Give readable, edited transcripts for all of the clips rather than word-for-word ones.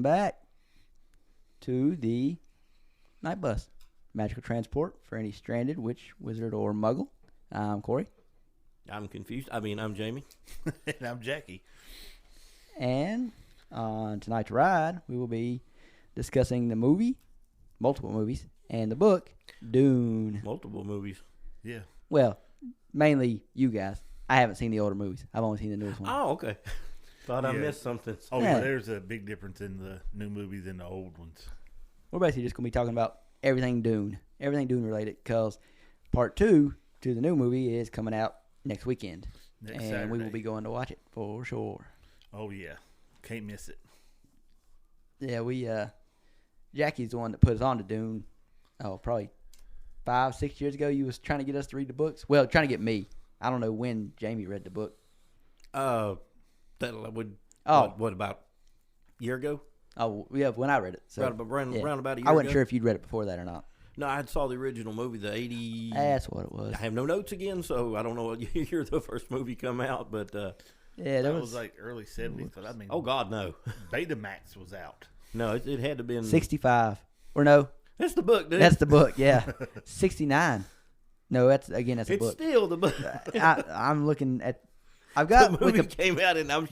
welcome back to the Night Bus. Magical transport for any stranded witch, wizard, or muggle. I'm Corey. I'm confused. I'm Jamie. And I'm Jackie. And on tonight's ride, we will be discussing the movie, multiple movies, and the book, Dune. Multiple movies. Yeah. Well, mainly you guys. I haven't seen the older movies. I've only seen the newest one. Oh, okay. Thought I missed something. Oh, Yeah. yeah. There's a big difference in the new movies and the old ones. We're basically just going to be talking about everything Dune related, because part 2 to the new movie is coming out next weekend. Next and Saturday. we will be going to watch it for sure. Oh, yeah. Can't miss it. Yeah, Jackie's the one that put us on to Dune. Oh, probably 5-6 years ago. You was trying to get us to read the books. Well, trying to get me. I don't know when Jamie read the book. That would. Oh. What about a year ago? Oh, yeah, when I read it. So, Round about a year I wasn't ago? sure if you'd read it before that or not. No, I saw the original movie, the 80. That's what it was. I have no notes again, so I don't know what year the first movie come out, but. Yeah, That was like early 70s. But I mean, Oh, God, no. Betamax was out. No, it had to have been. 65. Or no, That's the book, dude. that's the book, yeah. 69. No, that's a It's book. still the book. I'm looking at. I've got The movie came out, and I'm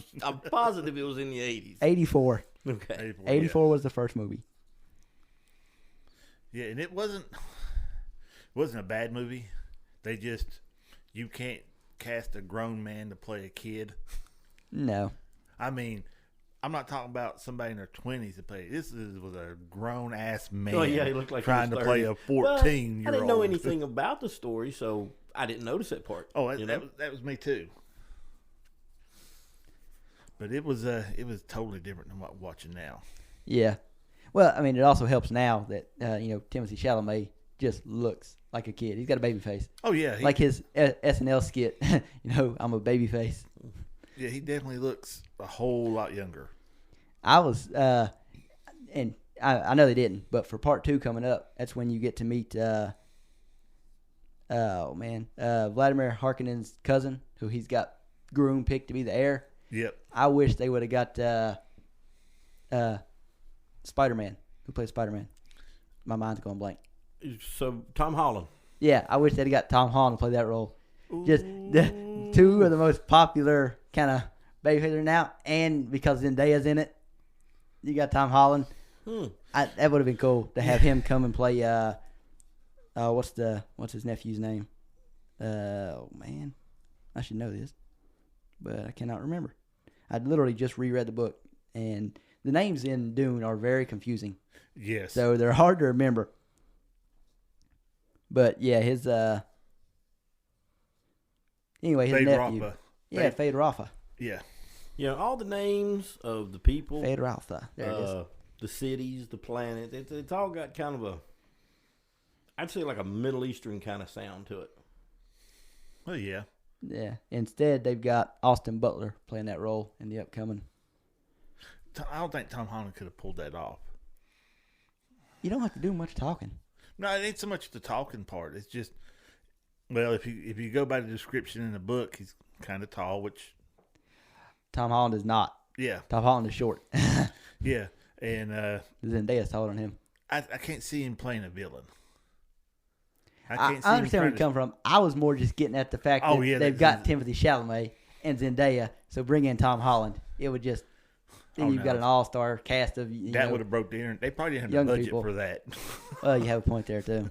positive it was in the 80s. 84. Okay. 84 was the first movie. Yeah, and it wasn't a bad movie. You can't cast a grown man to play a kid. No. I mean, I'm not talking about somebody in their 20s to play. Was a grown ass man. Oh, yeah, he looked like he trying was to play 30. a 14-year-old. I didn't know anything about the story, so I didn't notice that part. Oh, you know? that was me too. But it was totally different than what I'm watching now. Yeah. Well, I mean, it also helps now that, Timothée Chalamet just looks like a kid. He's got a baby face. Oh yeah, Like his SNL skit, I'm a baby face. yeah, he definitely looks a whole lot younger. I was, and I know they didn't, but for part 2 coming up, that's when you get to meet, Vladimir Harkonnen's cousin, who he's got groom picked to be the heir. Yep. I wish they would have got Spider-Man. Who plays Spider-Man? My mind's going blank. So, Tom Holland. Yeah, I wish they'd have got Tom Holland to play that role. Just the 2 of the most popular kind of babyfaces now, and because Zendaya's in it, you got Tom Holland. That would have been cool to have him come and play. What's his nephew's name? Oh man, I should know this, but I cannot remember. I literally just reread the book, and the names in Dune are very confusing. Yes. So they're hard to remember. But yeah, his nephew. Rafa. Yeah, Fade Rafa. Yeah. You know, all the names of the people, Fade Rafa. There it is. the cities, the planet, it's all got kind of I'd say like a Middle Eastern kind of sound to it. Well, yeah. Yeah. Instead, they've got Austin Butler playing that role in the upcoming. I don't think Tom Holland could have pulled that off. You don't have to do much talking. No, it ain't so much the talking part. It's just, well, if you go by the description in the book, he's kind of tall, which Tom Holland is not. yeah, Tom Holland is short. yeah, and Zendaya's taller than him. I can't see him playing a villain. I understand where you come from. I was more just getting at the fact that they've got Timothée Chalamet and Zendaya, so bring in Tom Holland. It would just then you've got an all-star cast of that would have broke the internet. They probably didn't have young the budget people. for that. Well, you have a point there too.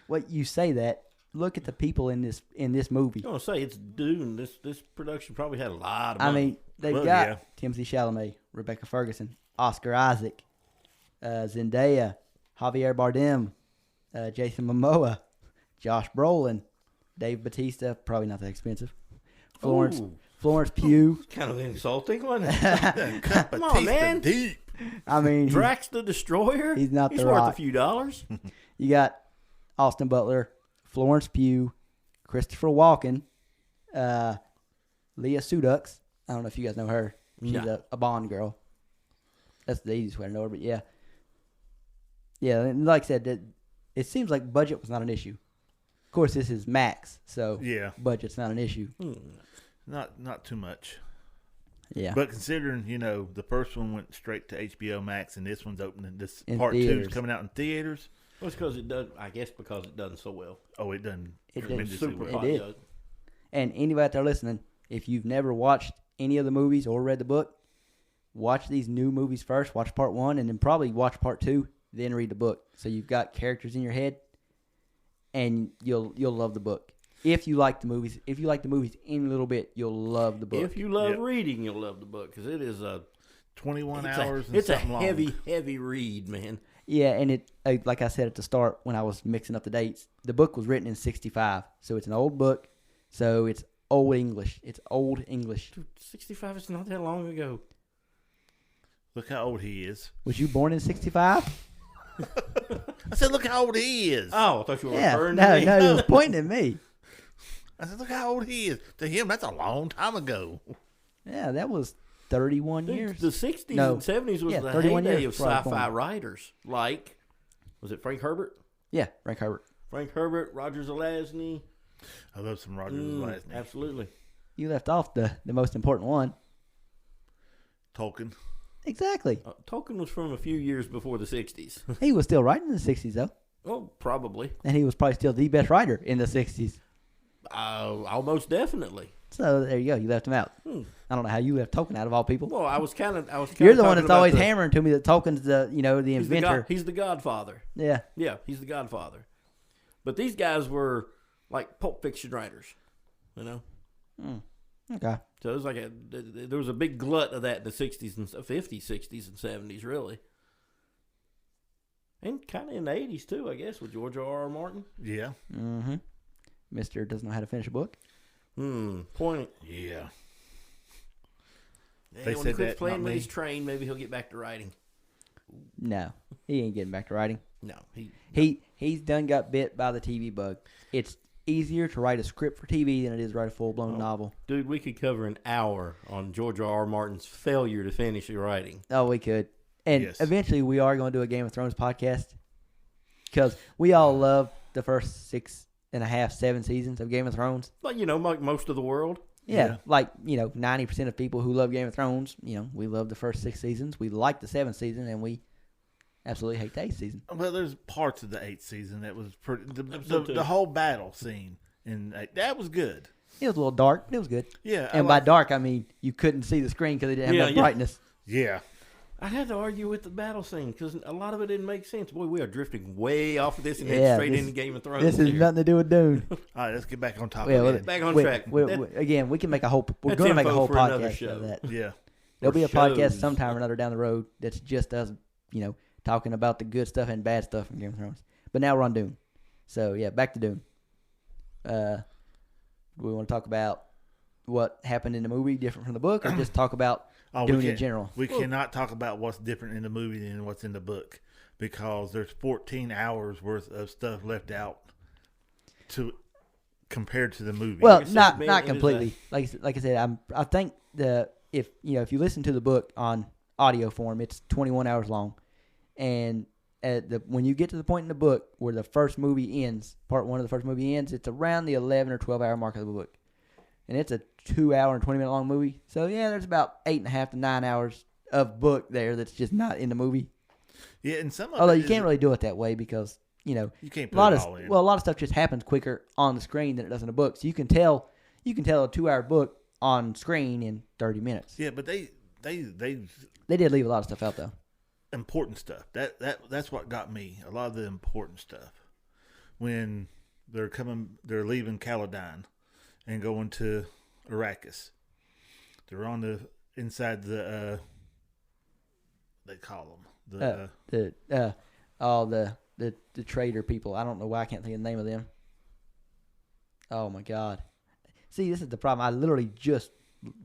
Well, you say that. Look at the people in this movie. I was gonna say it's Dune. This production probably had a lot of I money. mean, they've Well, got yeah. Timothée Chalamet, Rebecca Ferguson, Oscar Isaac, Zendaya, Javier Bardem, Jason Momoa, Josh Brolin, Dave Bautista, probably not that expensive. Florence Pugh. Kind of insulting, wasn't it? Come on, man. Deep. I mean, Drax the Destroyer. He's not He's The worth Rock. a few dollars. you got Austin Butler, Florence Pugh, Christopher Walken, Leah Sudux. I don't know if you guys know her. She's a Bond girl. That's the easiest way to know her, but yeah. Yeah, and like I said, it seems like budget was not an issue. Of course, this is Max, so Yeah. budget's not an issue. Not too much. Yeah. But considering, the first one went straight to HBO Max and this one's opening, this In part 2 theaters. is coming out in theaters. Well, it's because it does. I guess because it doesn't so well. Oh, it done It did. tremendously Super well. It hot. did. Yeah. And anybody out there listening, if you've never watched any of the movies or read the book, watch these new movies first. Watch part 1 and then probably watch part 2, then read the book. So you've got characters in your head, and you'll love the book. If you like the movies, any little bit, you'll love the book. If you love reading, you'll love the book because it is 21 it's hours a, and it's a something long. heavy read, man. Yeah, and it like I said at the start when I was mixing up the dates, the book was written in 1965, so it's an old book, so it's old English. Dude, 65 is not that long ago. Look how old he is. Was you born in 1965? I said, look how old he is. Oh, I thought you were Yeah, referring no, to me. no, he was pointing at me. I said, look how old he is. To him, that's a long time ago. Yeah, that was 31 years. The 60s No. and 70s was Yeah, the 31 heyday years of before I was sci-fi born. writers. Like, was it Frank Herbert? Yeah, Frank Herbert. Frank Herbert, Roger Zelazny. I love some Roger Zelazny. Absolutely. You left off the most important one. Tolkien. Exactly. Tolkien was from a few years before the 60s. He was still writing in the 60s, though. Oh, probably. And he was probably still the best writer in the 60s. Almost definitely. So there you go. You left him out. Hmm. I don't know how you left Tolkien out of all people. Well, I was kind of. You're the one that's always hammering to me that Tolkien's the inventor. He's the godfather. Yeah. Yeah, he's the godfather. But these guys were like Pulp Fiction writers, you know. Okay. So it was like there was a big glut of that in the 60s and 50s, 60s, and 70s, really. And kind of in the 80s, too, I guess, with George R.R. Martin. Yeah. Mm-hmm. Mr. doesn't know how to finish a book. Point. Yeah. Yeah, They when said he quits that, playing not with me. his train, maybe he'll get back to writing. No. He ain't getting back to writing. No. He's done got bit by the TV bug. It's easier to write a script for TV than it is to write a full-blown novel. Dude, we could cover an hour on George R.R. Martin's failure to finish his writing. Oh, we could. And Yes. eventually we are going to do a Game of Thrones podcast because we all love the first 6.5, 7 seasons of Game of Thrones. Like, like most of the world. Yeah, like, 90% of people who love Game of Thrones, we love the first 6 seasons. We like the 7th season, and we absolutely hate the 8th season. Well, there's parts of the 8th season that was pretty. Episode two. The whole battle scene, and that was good. It was a little dark, but it was good. Yeah. And by dark, I mean you couldn't see the screen because it didn't have enough brightness. Yeah. I had to argue with the battle scene because a lot of it didn't make sense. Boy, we are drifting way off of this and head straight into Game of Thrones. This has here. nothing to do with Dune. All right, let's get back on topic. Yeah, well, Back on we- track. Again, we can make a whole. We're That's going to make a info whole for another podcast show. of that. Yeah. There'll be a Or podcast shows. sometime or another down the road that's just us, talking about the good stuff and bad stuff in Game of Thrones. But now we're on Dune. So, yeah, back to Dune. We want to talk about what happened in the movie different from the book, or just talk about Dune in general? We cannot talk about what's different in the movie than what's in the book because there's 14 hours worth of stuff left out compared to the movie. Well, Like I said, not man, not it is completely. Like I said, I think if you listen to the book on audio form, it's 21 hours long, and when you get to the point in the book where the first movie ends, part 1 of the first movie ends, it's around the 11 or 12 hour mark of the book, and it's a 2 hour and 20 minute long movie. So yeah, there's about 8.5 to 9 hours of book there that's just not in the movie. yeah, and some of Although it you can't really do it that way because you can't put a lot it of all in. a lot of stuff just happens quicker on the screen than it does in a book. So you can tell a 2 hour book on screen in 30 minutes. yeah, but they They did leave a lot of stuff out though. important stuff. That's what got me. A lot of the important stuff when they're leaving Caladan and going to Arrakis. They're on the inside the they call them The trader people. I don't know why I can't think of the name of them. Oh my God! See, this is the problem. I literally just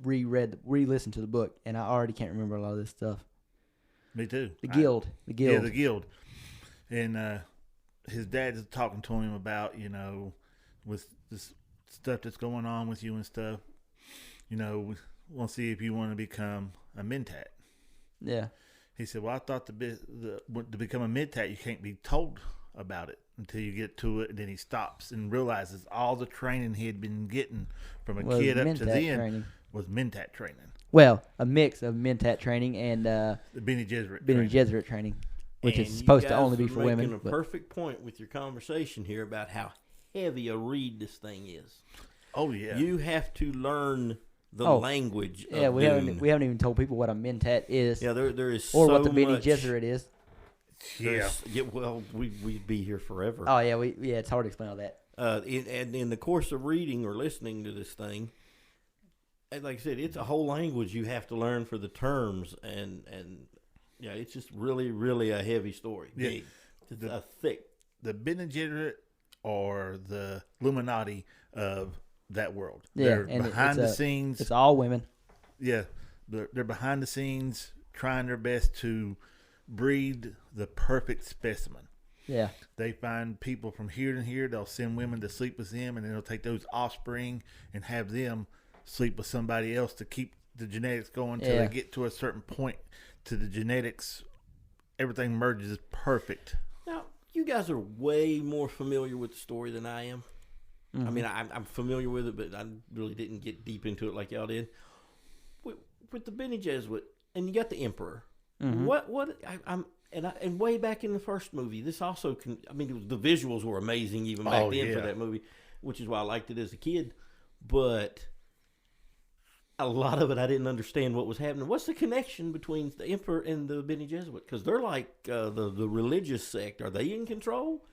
re-listened to the book, and I already can't remember a lot of this stuff. Me too. The guild. Yeah, the guild. And his dad is talking to him about, with this stuff that's going on with you and stuff. We'll see if you want to become a Mentat. Yeah. He said, well, I thought to become a Mentat, you can't be told about it. until you get to it, and then he stops and realizes all the training he had been getting from a Was kid up to Mentat then training. was Mentat training. Well, a mix of Mentat training and The Bene Gesserit Bene training. Gesserit training, which And is you supposed to guys only be are for making women. a but- perfect point with your conversation here about how heavy a read this thing is. Oh, yeah. You have to learn the Oh, language of Yeah, we Dune. haven't even told people what a Mentat is, Yeah, there is or so what the Bene much. Gesserit is. Yeah. Well, we'd be here forever. Oh yeah, it's hard to explain all that. In the course of reading or listening to this thing, and like I said, it's a whole language you have to learn for the terms, and yeah, it's just really, really a heavy story. Yeah. Big. It's a thick. The Bene Gesserit or the Illuminati of that world. Yeah, They're and behind the scenes. It's all women. Yeah, they're behind the scenes trying their best to breed the perfect specimen. Yeah, They find people from here to here. They'll send women to sleep with them, and then they'll take those offspring and have them sleep with somebody else to keep the genetics going till Yeah. they get to a certain point. To the genetics, everything merges perfect. Now, you guys are way more familiar with the story than I am. Mm-hmm. I mean, I'm familiar with it, but I really didn't get deep into it like y'all did. With the Bene Gesserit, and you got the Emperor. Mm-hmm. And way back in the first movie, this also the visuals were amazing even back then for that movie, which is why I liked it as a kid. But a lot of it I didn't understand what was happening. What's the connection between the Emperor and the Bene Gesserit? Because they're like the religious sect. Are they in control,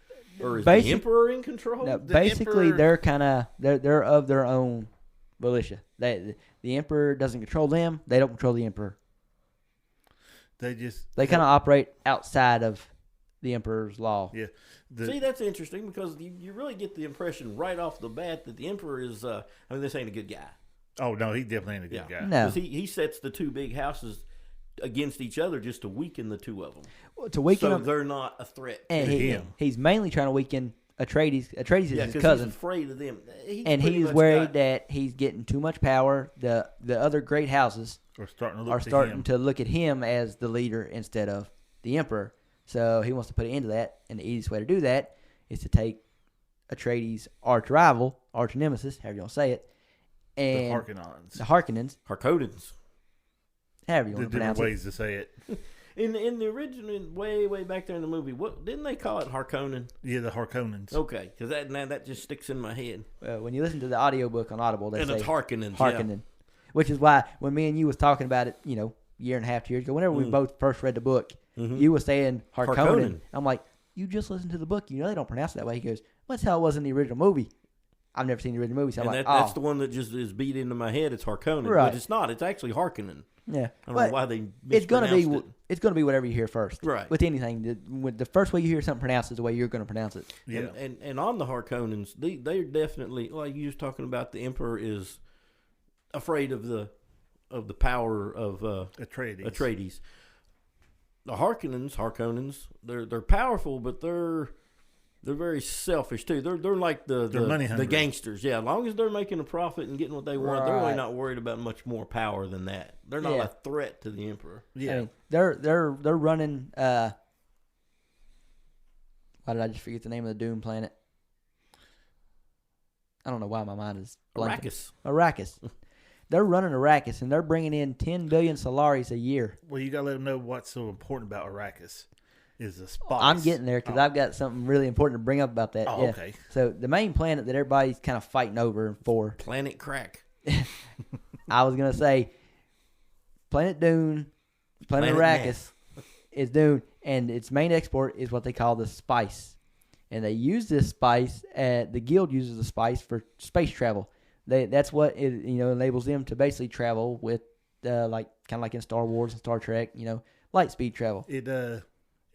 or is the Emperor in control? No, The basically, Emperor- they're of their own volition. The Emperor doesn't control them. They don't control the Emperor. They kind of operate outside of the Emperor's law. Yeah. See, that's interesting because you really get the impression right off the bat that the Emperor is. This ain't a good guy. Oh no, he definitely ain't a good guy. No. 'Cause he sets the two big houses against each other just to weaken the two of them. To weaken So them, they're not a threat to and him. he's mainly trying to weaken Atreides. Atreides is Yeah, his because cousin. he's afraid of them. And he's worried that he's getting too much power. The other great houses Or starting to look are to starting him. to look at him as the leader instead of the Emperor. So he wants to put an end to that. And the easiest way to do that is to take Atreides' arch rival, arch nemesis, however you want to say it, and the Harkonnens. the Harkonnens, Harkonnens. however you The want to different pronounce it. ways to say it. In the original, way back there in the movie, what didn't they call it? Harkonnen. Yeah, the Harkonnens. Okay, because that just sticks in my head. When you listen to the audiobook on Audible, they And say it's Harkonnens. Harkonnen, which is why when me and you was talking about it, year and a half, 2 years ago, whenever we both first read the book, you were saying Harkonnen. Harkonnen. I'm like, you just listened to the book. They don't pronounce it that way. He goes, well, that's how it was in the original movie. I've never seen the original movie, so I'm And like, that's the one that just is beat into my head. It's Harkonnen, Right. but it's not. It's actually Harkonnen. yeah. I don't know why they It's gonna be mispronounced it. it's gonna be whatever you hear first. Right. With anything, the first way you hear something pronounced is the way you're gonna pronounce it. Yeah. And on the Harkonnens, they're definitely, like you was talking about, the Emperor is afraid of the power of Atreides. The Harkonnens, they're powerful, but they're very selfish too. They're like They're money the hungry. gangsters. Yeah, as long as they're making a profit and getting what they want, they're really Right. not worried about much more power than that. They're not Yeah. a threat to the Emperor. Yeah. I mean, they're running. Why did I just forget the name of the Doom planet? I don't know why my mind is blanking. Arrakis. They're running Arrakis, and they're bringing in 10 billion Solaris a year. Well, you got to let them know what's so important about Arrakis is the spice. I'm getting there because I've got something really important to bring up about that. Oh, yeah. okay. So the main planet that everybody's kind of fighting over for, Planet Crack. I was gonna say, Planet Dune, Planet Planet Arrakis is Dune, and its main export is what they call the spice, and they use this spice. The Guild uses the spice for space travel. That's what it enables them to basically travel with kind of like in Star Wars and Star Trek, light speed travel. It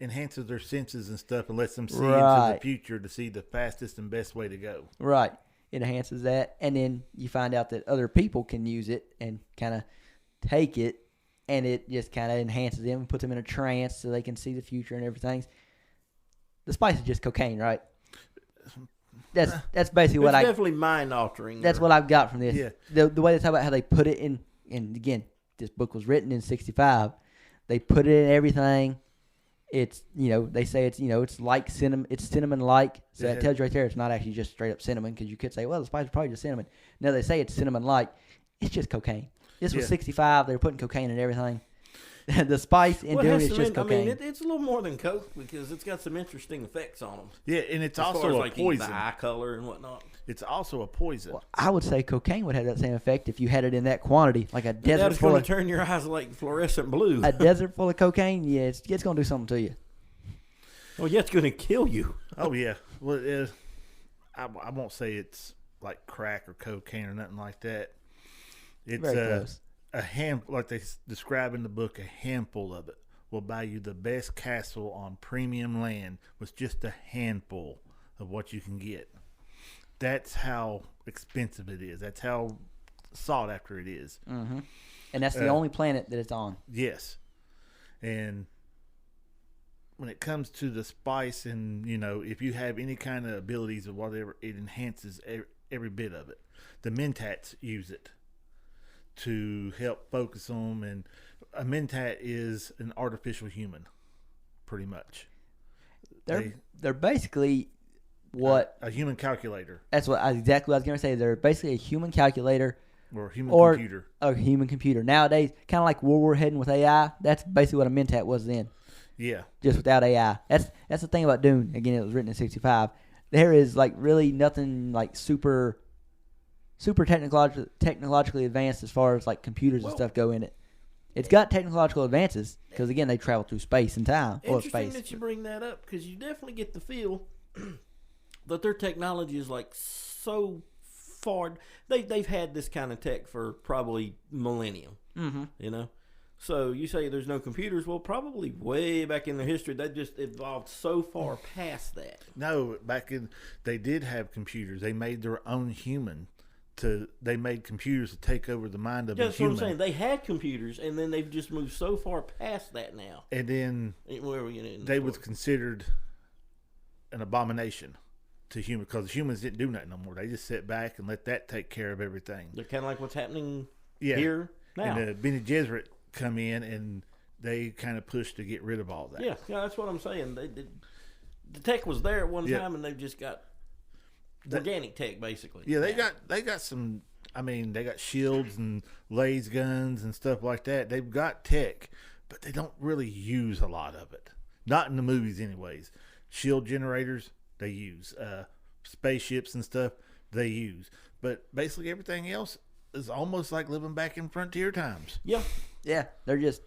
enhances their senses and stuff and lets them see into Right. the future to see the fastest and best way to go. Right. It enhances that, and then you find out that other people can use it and kind of take it, and it just kind of enhances them and puts them in a trance so they can see the future and everything. The spice is just cocaine, right? That's basically what It's definitely mind altering. That's what I've got from this. Yeah. The way they talk about how they put it in, and again, this book was written in '65. They put it in everything, It's they say it's like cinnamon. It's cinnamon like. So that tells you right there it's not actually just straight up cinnamon, because you could say, well, the spice is probably just cinnamon. No, they say it's cinnamon like. It's just cocaine. This was 65. They were putting cocaine in everything. The spice in Dune is just cocaine. I mean, it's a little more than coke, because it's got some interesting effects on them. Yeah, and it's as also far as, a like, poison. The eye color and whatnot. It's also a poison. Well, I would say cocaine would have that same effect if you had it in that quantity, like a desert That's full going of to turn your eyes like fluorescent blue. a desert full of cocaine. Yeah, it's going to do something to you. Well, yeah, it's going to kill you. Oh yeah. Well, I won't say it's like crack or cocaine or nothing like that. It's Very close. A hand, like they describe in the book, a handful of it will buy you the best castle on premium land with just a handful of what you can get. That's how expensive it is. That's how sought after it is. Mm-hmm. And that's the only planet that it's on. Yes. And when it comes to the spice, and if you have any kind of abilities or whatever, it enhances every bit of it. The Mentats use it to help focus them, and a Mentat is an artificial human, pretty much. They're basically what a human calculator. That's exactly what I was going to say. They're basically a human calculator or a computer. A human computer. Nowadays, kind of like where we're heading with AI. That's basically what a Mentat was then. Yeah. Just without AI. That's the thing about Dune. Again, it was written in 65. There is like really nothing like super technologically advanced as far as like computers and stuff go in it. It's got technological advances because, again, they travel through space and time. Interesting that you bring that up, because you definitely get the feel that their technology is like so far. They've had this kind of tech for probably millennium. Mm-hmm. So you say there's no computers. Well, probably way back in their history, they just evolved so far past that. No, they did have computers. They made their own human. They made computers to take over the mind of a human. That's what I'm saying. They had computers, and then they've just moved so far past that now. And then they was considered an abomination to humans, because humans didn't do nothing no more. They just sit back and let that take care of everything. They're kind of like what's happening here now. And Bene Gesserit come in, and they kind of pushed to get rid of all that. Yeah, that's what I'm saying. The tech was there at one time, and they've just got organic tech, basically. Yeah, they got some. I mean, they got shields and laser guns and stuff like that. They've got tech, but they don't really use a lot of it. Not in the movies, anyways. Shield generators they use, spaceships and stuff they use, but basically everything else is almost like living back in frontier times. Yeah, they're just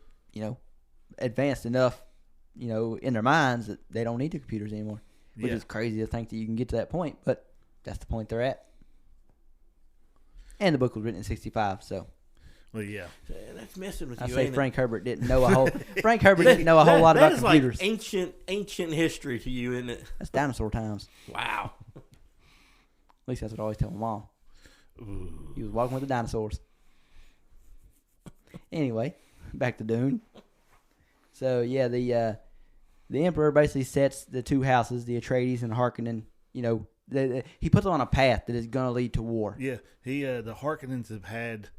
advanced enough, in their minds that they don't need the computers anymore, which is crazy to think that you can get to that point, but that's the point they're at. And the book was written in 65, so. Well, yeah. That's messing with you. I say Frank Herbert didn't know a whole. Frank Herbert didn't know a whole lot about computers. That is like ancient history to you, isn't it? That's dinosaur times. Wow. At least that's what I always tell my mom. Ooh. He was walking with the dinosaurs. Anyway, back to Dune. So yeah, the Emperor basically sets the two houses, the Atreides and Harkonnen. He puts them on a path that is going to lead to war. Yeah, the Harkonnens have had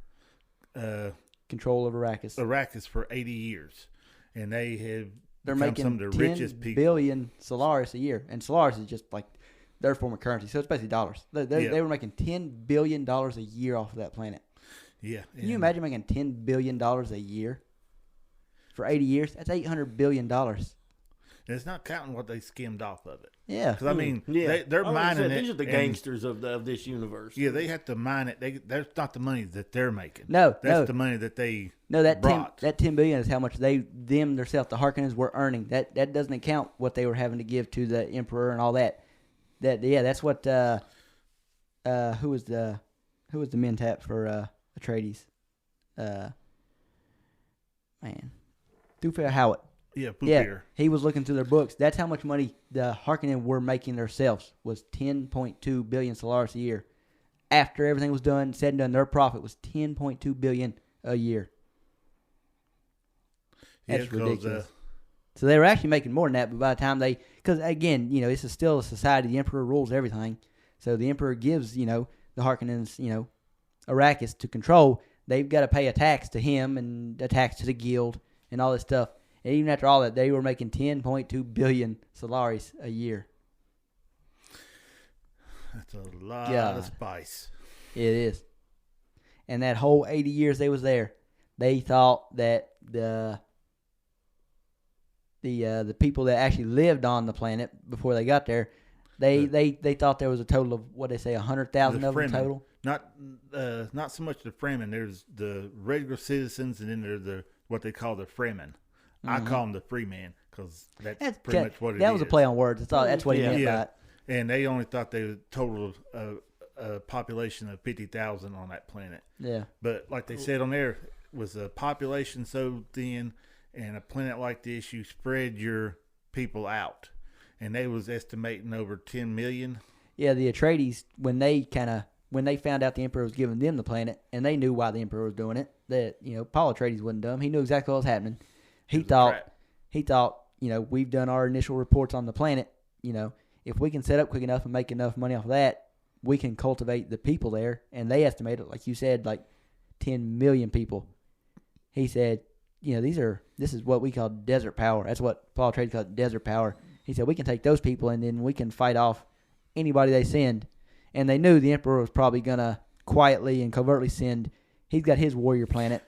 control of Arrakis for 80 years, and they're making some of the 10 richest people. billion Solaris a year, and Solaris is just like their form of currency, so it's basically dollars. They were making $10 billion a year off of that planet. Yeah, can you imagine making $10 billion a year for 80 years? That's $800 billion. And it's not counting what they skimmed off of it. Yeah. Because, I mean, they're mining it. These are the gangsters of this universe. Yeah, they have to mine it. That's not the money that they're making. No. That's the money that they brought. That $10 billion is how much themselves, the Harkonnens, were earning. That doesn't account what they were having to give to the Emperor and all that. That's what, who was the Mentat for Atreides? Thufir Hawat. Yeah, he was looking through their books. That's how much money the Harkonnen were making themselves, was 10.2 billion Solaris a year. After everything was said and done, their profit was 10.2 billion a year. That's ridiculous. So they were actually making more than that, but by the time because again, this is still a society. The Emperor rules everything. So the Emperor gives, the Harkonnens, Arrakis to control. They've got to pay a tax to him and a tax to the guild and all this stuff. And even after all that, they were making 10.2 billion salaries a year. That's a lot of spice. It is. And that whole 80 years they was there, they thought that the people that actually lived on the planet before they got there, they thought there was a total of, what they say, 100,000 of them total. Not so much the Fremen. There's the regular citizens, and then there's what they call the Fremen. Mm-hmm. I call them the free man because that's pretty much what it is. That was a play on words. That's what he meant by it. And they only thought they were total a population of 50,000 on that planet. Yeah. But like they said on there, was a population so thin, and a planet like this, you spread your people out. And they was estimating over 10 million. Yeah, the Atreides, when they found out the Emperor was giving them the planet, and they knew why the Emperor was doing it, that, Paul Atreides wasn't dumb. He knew exactly what was happening. He thought, we've done our initial reports on the planet. If we can set up quick enough and make enough money off of that, we can cultivate the people there. And they estimated, like you said, like 10 million people. He said, this is what we call desert power. That's what Paul Atreides called desert power. He said, we can take those people and then we can fight off anybody they send. And they knew the Emperor was probably going to quietly and covertly send. He's got his warrior planet.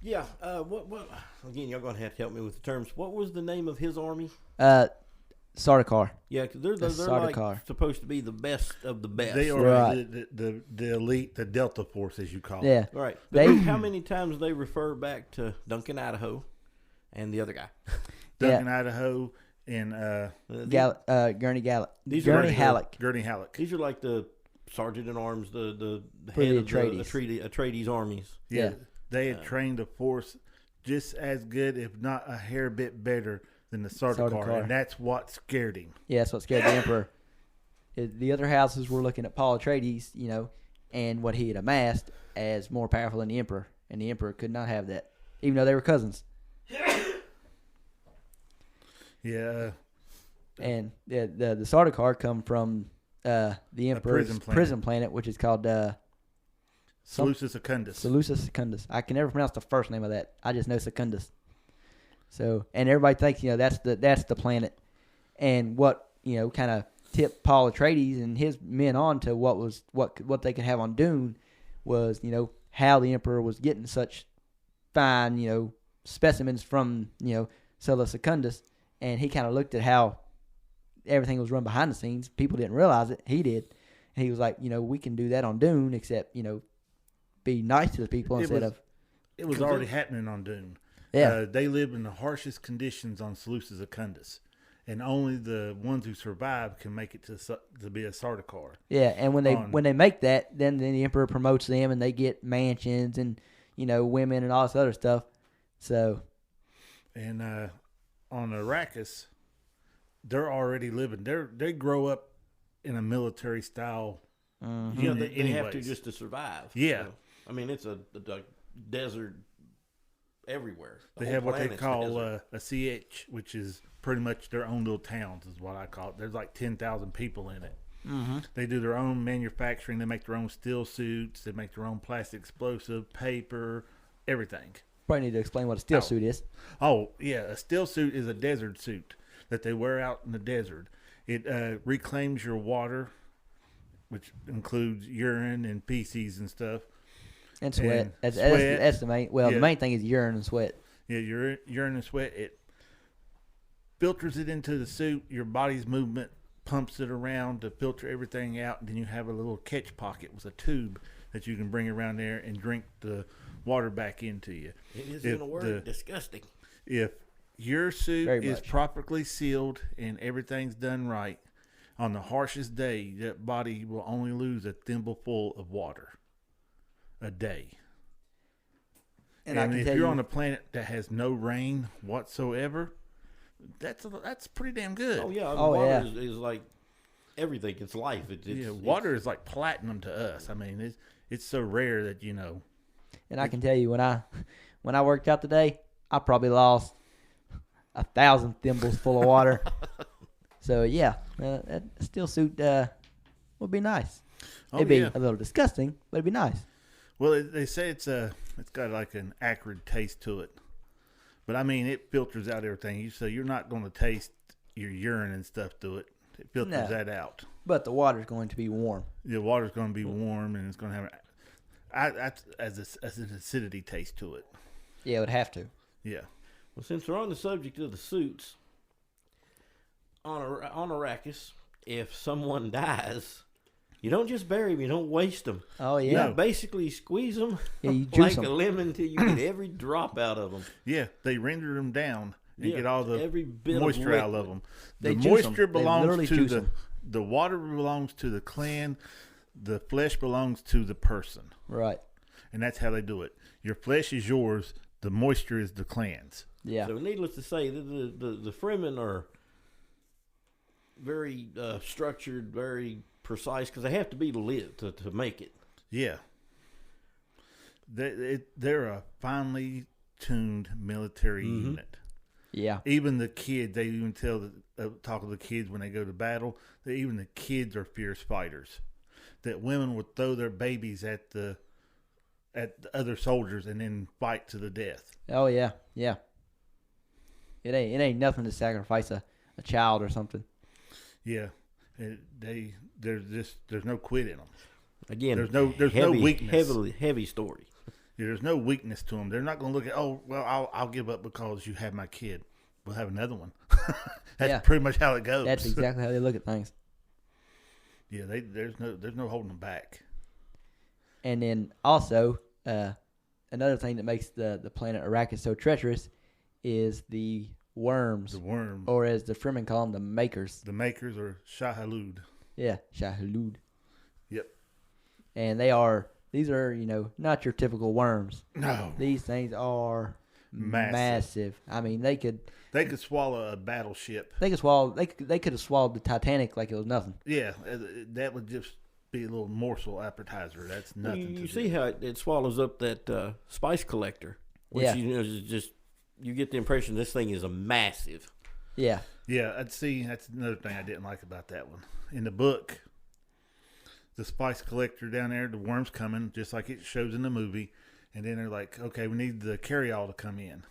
Yeah. What? Again, y'all going to have to help me with the terms. What was the name of his army? Sardaukar. Yeah, because they're like supposed to be the best of the best. They are the elite, the Delta Force, as you call it. Yeah. Right. But how many times they refer back to Duncan, Idaho, and the other guy? Duncan, Idaho, and Gurney Halleck. Gurney Halleck. These are like the sergeant at arms, the For head the of the Atreides armies. Yeah. They had trained the force just as good, if not a hair bit better, than the Sardaukar, and that's what scared him. Yeah, that's what scared the Emperor. The other houses were looking at Paul Atreides, and what he had amassed as more powerful than the Emperor, and the Emperor could not have that, even though they were cousins. Yeah. And the Sardaukar come from the Emperor's prison planet, which is called Seleucus Secundus. Seleucus Secundus. I can never pronounce the first name of that. I just know Secundus. So, and everybody thinks, that's the planet. And what, kind of tipped Paul Atreides and his men on to what they could have on Dune was, how the Emperor was getting such fine, specimens from, Seleucus Secundus. And he kind of looked at how everything was run behind the scenes. People didn't realize it. He did. And he was like, we can do that on Dune, except, be nice to the people instead of... It was already happening on Dune. Yeah. They live in the harshest conditions on Seleucus Secundus, and only the ones who survive can make it to be a Sardaukar. Yeah, and when they make that, then the Emperor promotes them, and they get mansions and women and all this other stuff. So, and on Arrakis, they're already living. They grow up in a military style. Mm-hmm. Yeah, they have to just to survive. Yeah, it's a desert. Everywhere. They have what they call a CH, which is pretty much their own little towns, is what I call it. There's like 10,000 people in it. Mm-hmm. They do their own manufacturing. They make their own steel suits. They make their own plastic explosive, paper, everything. Probably need to explain what a steel suit is. Oh, yeah. A steel suit is a desert suit that they wear out in the desert. It reclaims your water, which includes urine and feces and stuff. And sweat. That's the main. Well, the main thing is urine and sweat. Yeah, urine and sweat. It filters it into the suit. Your body's movement pumps it around to filter everything out. And then you have a little catch pocket with a tube that you can bring around there and drink the water back into you. It is, in a word, disgusting. If your suit is properly sealed and everything's done right, on the harshest day, that body will only lose a thimbleful of water a day. And if you're on a planet that has no rain whatsoever, that's pretty damn good. Oh yeah, water is like everything. It's life. Water is like platinum to us. I mean, it's so rare that And I can tell you, when I worked out today, I probably lost 1,000 thimbles full of water. So yeah, that steel suit would be nice. It'd be a little disgusting, but it'd be nice. Well, they say it's got like an acrid taste to it, But I mean, it filters out everything. So you're not going to taste your urine and stuff through it. It filters that out. But the water's going to be warm. The water's going to be warm, and it's going to have as an acidity taste to it. Yeah, it would have to. Yeah. Well, since we're on the subject of the suits, on Arrakis, if someone dies, you don't just bury them, you don't waste them. Oh, yeah. You basically squeeze them you juice like a lemon until you get every drop out of them. Yeah, they render them down and get all the every bit moisture of out of them. They The juice moisture them. They belongs literally to juice the them. the water belongs to the clan. The flesh belongs to the person. Right. And that's how they do it. Your flesh is yours. The moisture is the clan's. Yeah. So needless to say, the Fremen are very structured, very precise, because they have to be to live, to make it. Yeah. They're a finely tuned military unit. Yeah. Even the kids, they even talk to the kids when they go to battle, that even the kids are fierce fighters. That women would throw their babies at the other soldiers and then fight to the death. Oh, yeah. Yeah. It ain't nothing to sacrifice a child or something. Yeah. There's no quit in them. Again, there's no weakness. Heavy story. Yeah, there's no weakness to them. They're not going to look at, oh, well, I'll give up because you have my kid. We'll have another one. That's pretty much how it goes. That's exactly how they look at things. Yeah, there's no holding them back. And then also, another thing that makes the planet Arrakis so treacherous is the worms. The worm. Or as the Fremen call them, the makers. The makers are Shahalud. Yeah, Shahalud. Yep. And these are, not your typical worms. No. These things are massive. I mean, they could swallow a battleship. They could have swallowed the Titanic like it was nothing. Yeah, that would just be a little morsel appetizer. That's nothing. You see how it swallows up that spice collector, which is just, you get the impression this thing is a massive. Yeah. Yeah, that's another thing I didn't like about that one. In the book, the spice collector down there, the worm's coming, just like it shows in the movie. And then they're like, okay, we need the carryall to come in.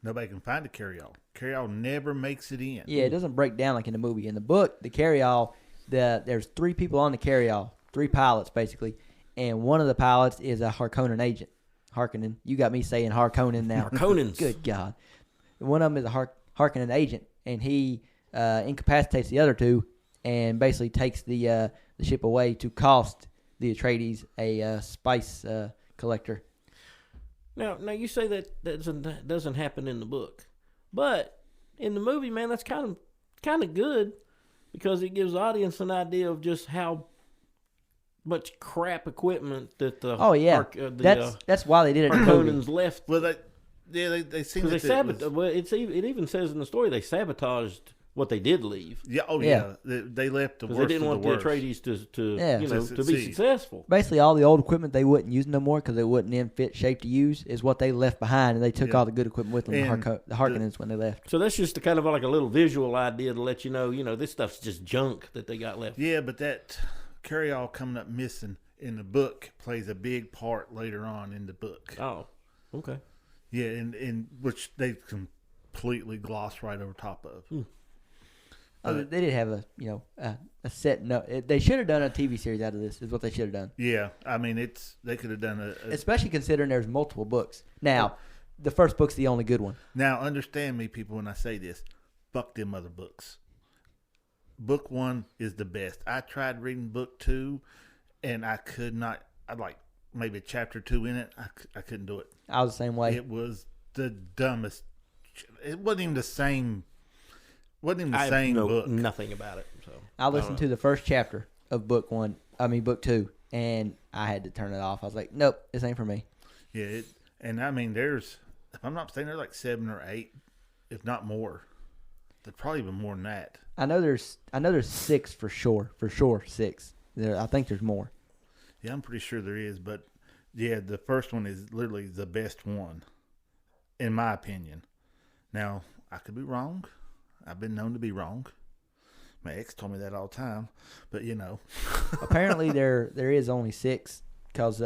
Nobody can find the carryall. Carryall never makes it in. Yeah, it doesn't break down like in the movie. In the book, the carryall, there's 3 people on the carryall, 3 pilots basically, and one of the pilots is a Harkonnen agent. Harkonnen. You got me saying Harkonnen now. Harkonnens. Good God. One of them is a Harkonnen agent, and he incapacitates the other 2 and basically takes the ship away to cost the Atreides a spice collector. Now you say that doesn't happen in the book, but in the movie, man, that's kind of good because it gives the audience an idea of just how much crap equipment that the that's why they did it in the movie. Harkonnens left. Well, they seem because it even says in the story they sabotaged what they did leave. Yeah. Oh yeah. They left the worst. They didn't want the Atreides to be successful. Basically, all the old equipment they wouldn't use no more because it wouldn't in fit shape to use is what they left behind, and they took all the good equipment with them. The Harkonnens when they left. So that's just kind of like a little visual idea to let you know, this stuff's just junk that they got left. Yeah, but that carryall coming up missing in the book plays a big part later on in the book. Oh, okay. Yeah, in which they completely gloss right over top of. They did have a set note. They should have done a TV series out of this. Is what they should have done. Yeah, I mean they could have done especially considering there's multiple books. Now, the first book's the only good one. Now, understand me, people, when I say this. Fuck them other books. Book 1 is the best. I tried reading book 2, and I could not. I'd like maybe chapter 2 in it. I couldn't do it. I was the same way. It was the dumbest. It wasn't even the same. I know book. Nothing about it. So I listened to the first chapter of book 2, and I had to turn it off. I was like, nope, this ain't for me. Yeah, and I mean, if I'm not mistaken, there's like 7 or 8, if not more. There's probably even more than that. I know there's 6 for sure. For sure, 6. I think there's more. Yeah, I'm pretty sure there is, but yeah, the first one is literally the best one, in my opinion. Now, I could be wrong. I've been known to be wrong. My ex told me that all the time, but Apparently there is only 6 because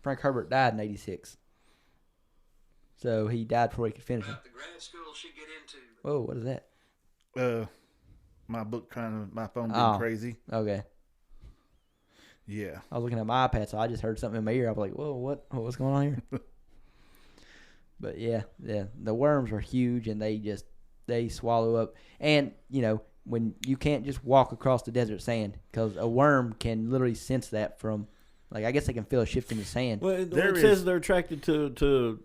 Frank Herbert died in 86. So he died before he could finish them. About the grad school she get into. Whoa, what is that? My phone being crazy. Okay. Yeah. I was looking at my iPad, so I just heard something in my ear. I was like, whoa, what's going on here? But yeah, the worms are huge, and they swallow up. And, when you can't just walk across the desert sand, because a worm can literally sense that from, like, I guess they can feel a shift in the sand. Well, it says they're attracted to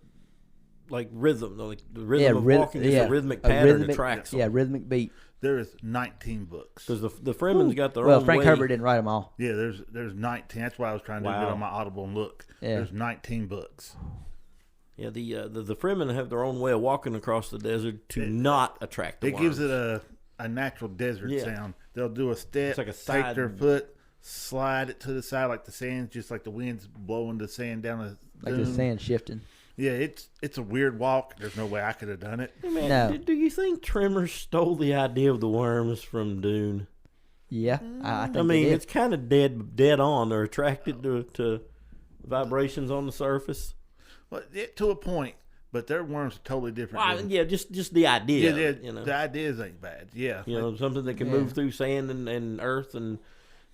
like rhythm. Like the rhythm of walking is a rhythmic pattern attracts them. Yeah, rhythmic beat. There is 19 books. Because the Fremen's got their own Well, Frank way. Herbert didn't write them all. Yeah, there's 19. That's why I was trying to get on my Audible and look. Yeah. There's 19 books. Yeah, the Fremen have their own way of walking across the desert to not attract the worms. It gives it a natural desert sound. They'll do a step, like a take their foot, slide it to the side like the sand's just like the wind's blowing the sand down the Like the sand shifting. Yeah, it's a weird walk. There's no way I could have done it. Hey man, No. do you think Tremors stole the idea of the worms from Dune? Yeah, I think I mean, they did. it's kind of dead on. They're attracted to vibrations on the surface. Well, to a point, but their worms are totally different. Well, yeah, just the idea. The ideas ain't bad. Yeah, something that can move through sand and earth and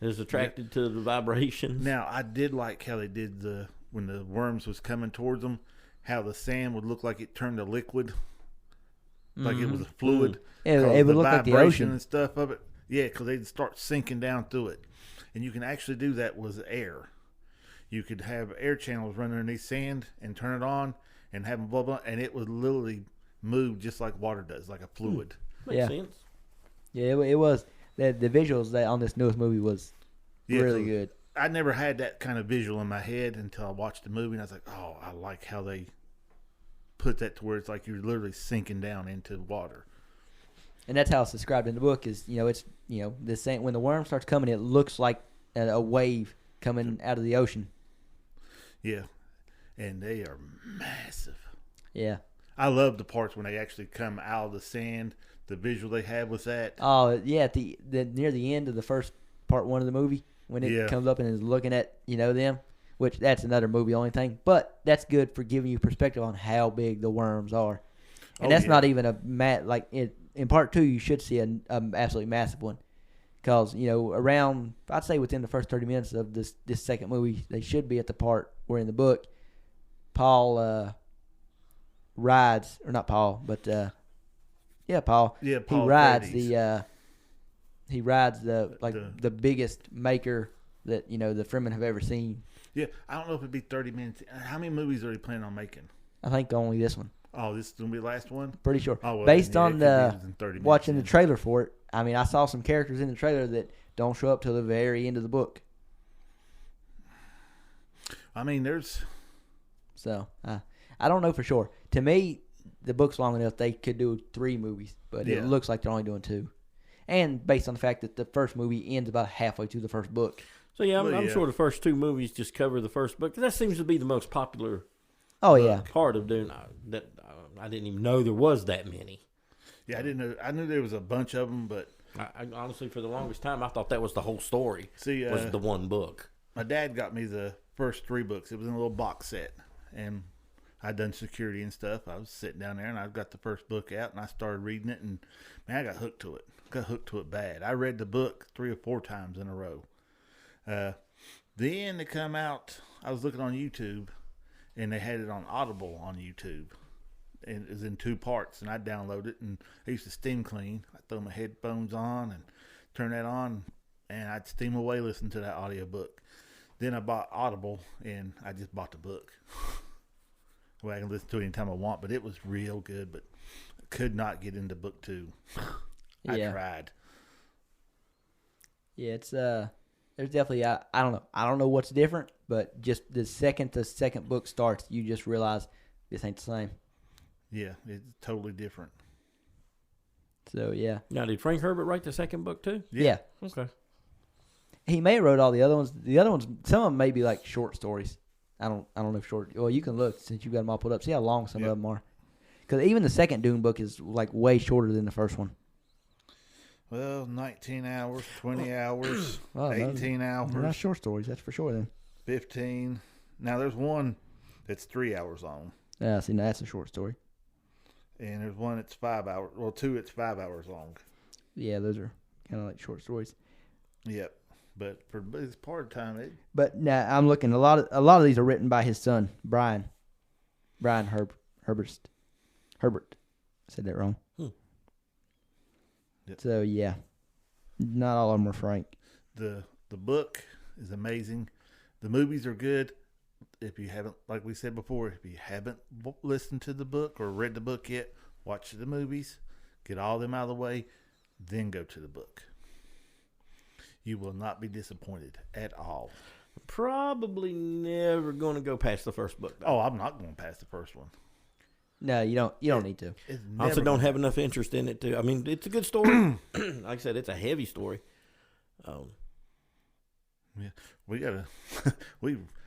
is attracted to the vibrations. Now, I did like how they did when the worms was coming towards them, how the sand would look like it turned to liquid, like it was a fluid. Yeah, it would look like the ocean and stuff of it. Yeah, because they'd start sinking down through it, and you can actually do that with air. You could have air channels run underneath sand and turn it on and have them bubble, and it would literally move just like water does, like a fluid. Makes sense. Yeah, it was. The visuals that on this newest movie was really good. I never had that kind of visual in my head until I watched the movie, and I was like, oh, I like how they put that to where it's like you're literally sinking down into water. And that's how it's described in the book is, it's, the same, when the worm starts coming, it looks like a wave coming out of the ocean. Yeah, and they are massive. Yeah. I love the parts when they actually come out of the sand, the visual they have with that. Oh, yeah, at the near the end of the first part one of the movie, when it comes up and is looking at, them, which that's another movie only thing. But that's good for giving you perspective on how big the worms are. And that's not even in part two, you should see an absolutely massive one. Because, around, I'd say within the first 30 minutes of this second movie, they should be at the part where in the book, Paul rides, or not Paul, but, Paul. Yeah, Paul. He rides the biggest maker that, the Fremen have ever seen. Yeah, I don't know if it'd be 30 minutes. How many movies are they planning on making? I think only this one. Oh, this is going to be the last one? Pretty sure. Oh, well, Based on watching minutes, the trailer for it, I mean, I saw some characters in the trailer that don't show up till the very end of the book. I mean, So, I don't know for sure. To me, the book's long enough they could do 3 movies, but it looks like they're only doing 2. And based on the fact that the first movie ends about halfway through the first book. So, I'm sure the first 2 movies just cover the first book. That seems to be the most popular part of Dune. I didn't even know there was that many. Yeah, I didn't know. I knew there was a bunch of them, but I honestly, for the longest time, I thought that was the whole story. See, was the one book. My dad got me the first 3 books. It was in a little box set, and I'd done security and stuff. I was sitting down there, and I got the first book out, and I started reading it, and man, I got hooked to it. Got hooked to it bad. I read the book 3 or 4 times in a row. Then they come out. I was looking on YouTube, and they had it on Audible on YouTube. And it was in 2 parts, and I downloaded it, and I used to steam clean. I throw my headphones on and turn that on, and I'd steam away listening to that audiobook. Then I bought Audible, and I just bought the book. Well, I can listen to it anytime I want, but it was real good, but I could not get into book 2. I tried. Yeah, it's there's definitely I don't know what's different, but just the second book starts, you just realize this ain't the same. Yeah, it's totally different. So yeah. Now, did Frank Herbert write the second book too? Yeah. Okay. He may have wrote all the other ones. The other ones, some of them may be like short stories. I don't know if short. Well, you can look since you've got them all put up. See how long some of them are. Because even the second Dune book is like way shorter than the first one. Well, 19 hours, 20 hours, 18 hours. They're not short stories, that's for sure then. 15. Now, there's one that's 3 hours long. See, now that's a short story. And there's one that's 5 hours. Well, two it's 5 hours long. Yeah, those are kind of like short stories. Yep. But for it's part of time, But now I'm looking. A lot of these are written by his son, Brian. Herbert. I said that wrong. Yep. So yeah, not all of them are Frank. the book is amazing. The movies are good. If you haven't, like we said before, if you haven't listened to the book or read the book yet, watch the movies, get all them out of the way, then go to the book. You will not be disappointed at all. Probably never going to go past the first book, though. Oh, I'm not going past the first one. No, you don't. You don't need to. I also don't have enough interest in it too. I mean, it's a good story. Like I said, it's a heavy story. Yeah, we gotta.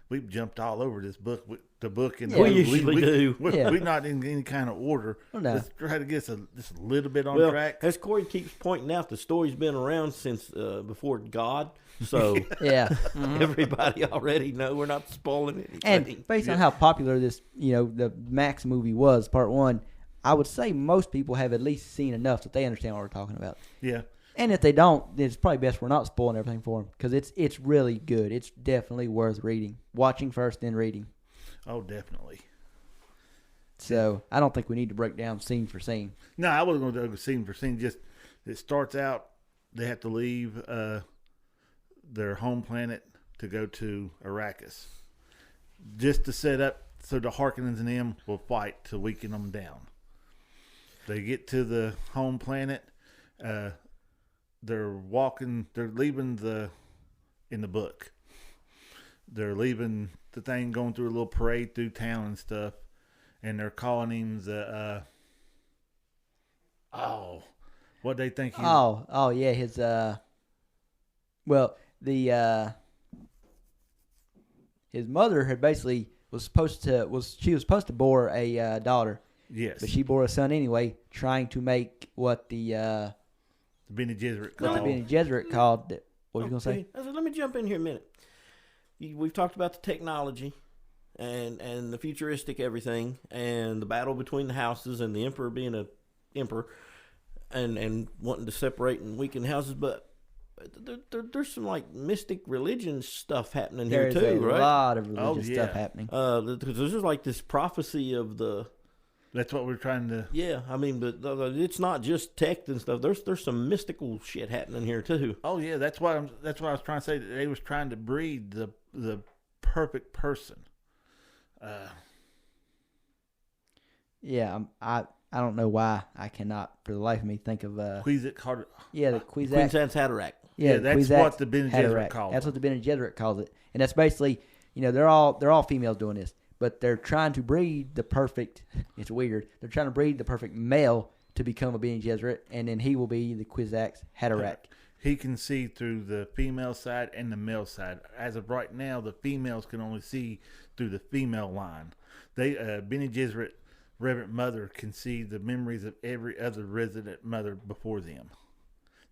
We've jumped all over this book. The book and Yeah, we usually do. We're not in any kind of order. Oh, no. Let's try to get us just a little bit on Well, track. as Corey keeps pointing out, the story's been around since before God, so Yeah. everybody already know we're not spoiling anything. And based on how popular this, the Max movie was, part one, I would say most people have at least seen enough that they understand what we're talking about. Yeah. And if they don't, then it's probably best we're not spoiling everything for them because it's really good. It's definitely worth reading. Watching first, then reading. Oh, definitely. So I don't think we need to break down scene for scene. No, I wasn't going to go scene for scene. Just it starts out, they have to leave their home planet to go to Arrakis, just to set up so the Harkonnens and them will fight to weaken them down. They get to the home planet. They're leaving in the book. They're leaving the thing, going through a little parade through town and stuff. And they're calling him what they think he's... Oh yeah, his his mother had basically was supposed to bore a daughter. Yes. But she bore a son anyway, trying to make what the Bene Gesserit what the Bene Gesserit called. What were you gonna say? Let me jump in here a minute. We've talked about the technology and the futuristic everything and the battle between the houses and the emperor being a emperor and wanting to separate and weaken houses, but there's some like mystic religion stuff happening here too, There's right? a lot of religious stuff yeah. happening. Because there's like this prophecy of the... That's what we're trying to... Yeah, I mean, but it's not just tech and stuff. There's some mystical shit happening here too. Oh yeah, that's what I was trying to say. That they was trying to breed the perfect person. Yeah, I don't know why I cannot for the life of me think of Kwisatz Haderach. the Queen Kwisatz. Sans Haderach. Yeah, that's what the Bene Gesserit calls That's them. what the Bene Gesserit calls it, and that's basically they're all females doing this, but they're trying to breed the perfect. It's weird. They're trying to breed the perfect male to become a Bene Gesserit, and then he will be the Kwisatz Haderach. He can see through the female side and the male side. As of right now, the females can only see through the female line. Bene Gesserit Reverend Mother can see the memories of every other resident mother before them.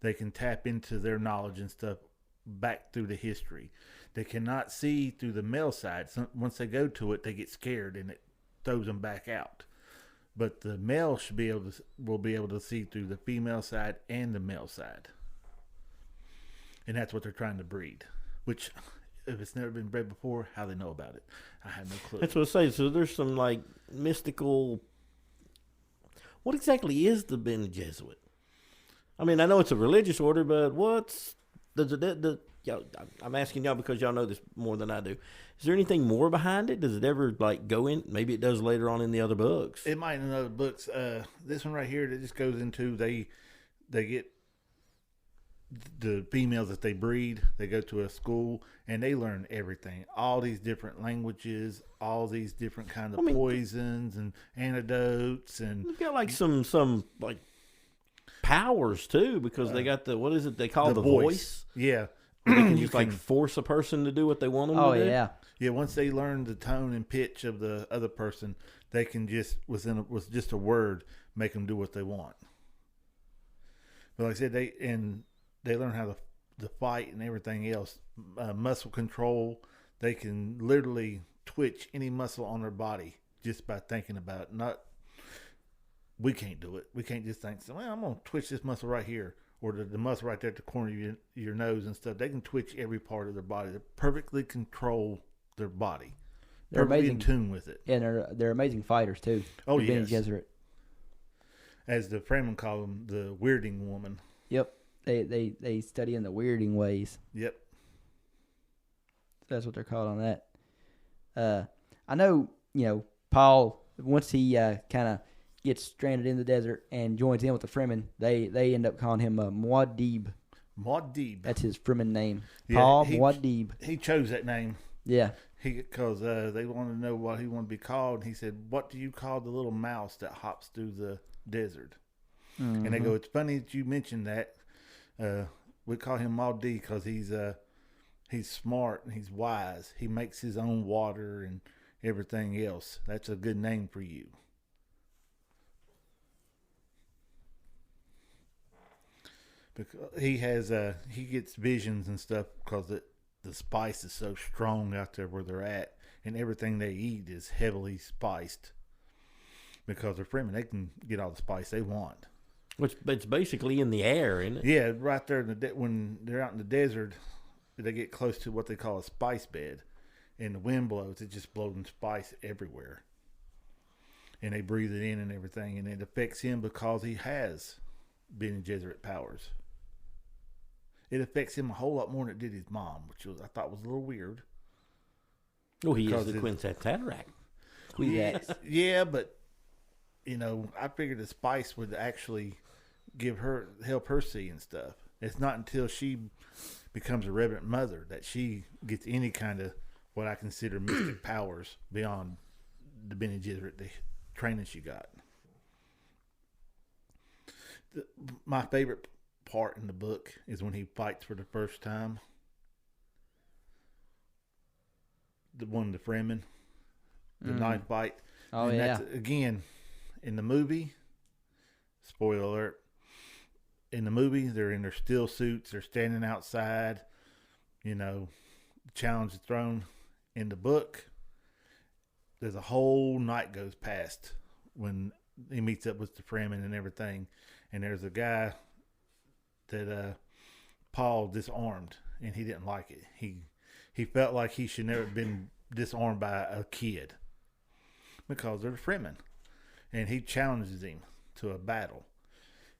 They can tap into their knowledge and stuff back through the history. They cannot see through the male side. So once they go to it, they get scared and it throws them back out. But the male will be able to see through the female side and the male side. And that's what they're trying to breed. Which, if it's never been bred before, how they know about it? I have no clue. That's what I say. So there's some like mystical. What exactly is the Bene Gesserit? I mean, I know it's a religious order, but what's I'm asking y'all because y'all know this more than I do. Is there anything more behind it? Does it ever like go in? Maybe it does later on in the other books. It might in other books. This one right here that just goes into they get the females that they breed. They go to a school and they learn everything, all these different languages, all these different kinds of poisons and antidotes, and they've got like some like powers too because they got the what is it they call the voice? Yeah, they can just like force a person to do what they want them to do. Yeah. Once they learn the tone and pitch of the other person, they can just with just a word make them do what they want. But like I said, they learn how to fight and everything else. Muscle control. They can literally twitch any muscle on their body just by thinking about it. We can't do it. We can't just think, well, I'm going to twitch this muscle right here, or the muscle right there at the corner of your nose and stuff. They can twitch every part of their body. They perfectly control their body. They're perfectly in tune with it. And they're amazing fighters, too. Oh, yes. Bene Gesserit. As the Fremen call them, the weirding woman. Yep. They study in the weirding ways. Yep. That's what they're called on that. I know, Paul, once he kind of gets stranded in the desert and joins in with the Fremen, they end up calling him Muad'Dib. Muad'Dib. That's his Fremen name. Yeah, Paul Muad'Dib. He chose that name. Yeah. Because they wanted to know what he wanted to be called. And he said, what do you call the little mouse that hops through the desert? Mm-hmm. And they go, it's funny that you mentioned that. We call him Muad'Dib because he's smart and he's wise. He makes his own water and everything else. That's a good name for you. Because he gets visions and stuff because the spice is so strong out there where they're at, and everything they eat is heavily spiced. Because they're Fremen, they can get all the spice they want. Which it's basically in the air, isn't it? Yeah, right there when they're out in the desert, they get close to what they call a spice bed, and the wind blows. It just blowing spice everywhere, and they breathe it in and everything, and it affects him because he has Bene Gesserit powers. It affects him a whole lot more than it did his mom, which I thought was a little weird. Oh, he is the Quintet Cataract. Yeah, but I figured the spice would actually help her see and stuff. It's not until she becomes a reverent mother that she gets any kind of what I consider mystic powers beyond the Bene Gesserit, the training she got. My favorite part in the book is when he fights for the first time. The Fremen, the knife fight. Oh, and yeah. That's, again, in the movie, spoiler alert, in the movie, they're in their steel suits. They're standing outside. Challenge is thrown. In the book, there's a whole night goes past when he meets up with the Fremen and everything. And there's a guy that Paul disarmed, and he didn't like it. He felt like he should never have been disarmed by a kid because they're the Fremen. And he challenges him to a battle.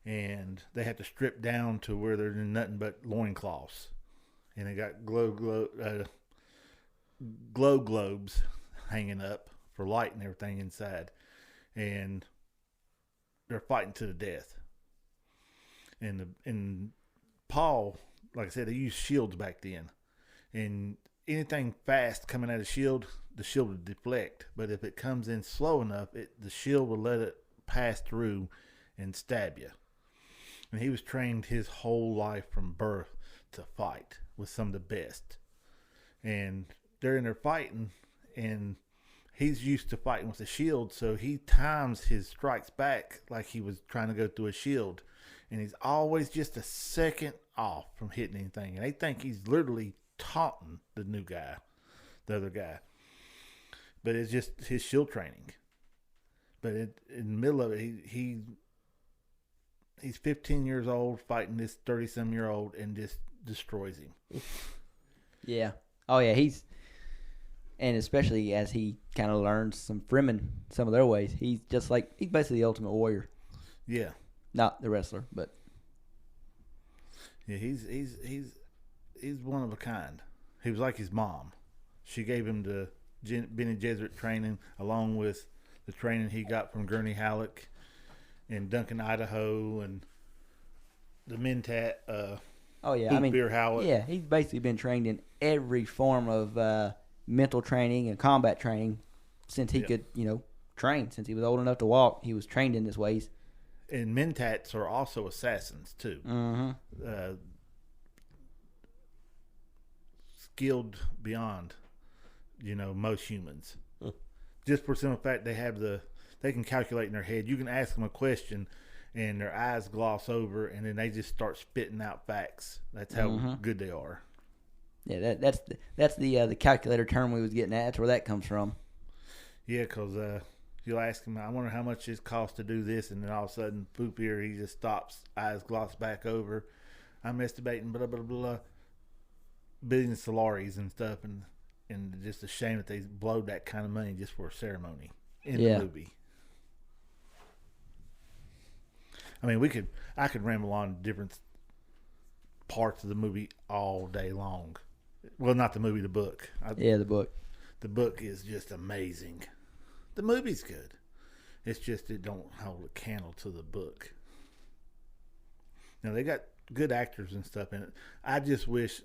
And they have to strip down to where they're in nothing but loincloths. And they got glow globes hanging up for light and everything inside. And they're fighting to the death. And Paul, like I said, they used shields back then. And anything fast coming out of the shield would deflect. But if it comes in slow enough, the shield will let it pass through and stab you. And he was trained his whole life from birth to fight with some of the best. And they're in there fighting, and he's used to fighting with a shield, so he times his strikes back like he was trying to go through a shield. And he's always just a second off from hitting anything. And they think he's literally taunting the other guy. But it's just his shield training. But in the middle of it, he's 15 years old fighting this 30-some-year-old and just destroys him. Yeah. Oh, yeah. And especially as he kind of learns some of their ways, he's basically the ultimate warrior. Yeah. Not the wrestler, but yeah, he's one of a kind. He was like his mom. She gave him the Bene Gesserit training along with the training he got from Gurney Halleck in Duncan, Idaho, and the Mentat. Beer Howard. Yeah, he's basically been trained in every form of mental training and combat training since he could, train. Since he was old enough to walk, he was trained in this ways. And Mentats are also assassins too. Mm-hmm. Skilled beyond, most humans. Just for some fact they can calculate in their head. You can ask them a question, and their eyes gloss over, and then they just start spitting out facts. That's how good they are. Yeah, that's the calculator term we was getting at. That's where that comes from. Yeah, because You'll ask him, I wonder how much it costs to do this, and then all of a sudden, poop here, he just stops, eyes gloss back over. I'm estimating blah, blah, blah, billions of salaries and stuff, and just a shame that they blowed that kind of money just for a ceremony in the movie. I mean, I could ramble on different parts of the movie all day long. Well, not the movie, the book. The book. The book is just amazing. The movie's good. It's just it don't hold a candle to the book. Now, they got good actors and stuff in it. I just wish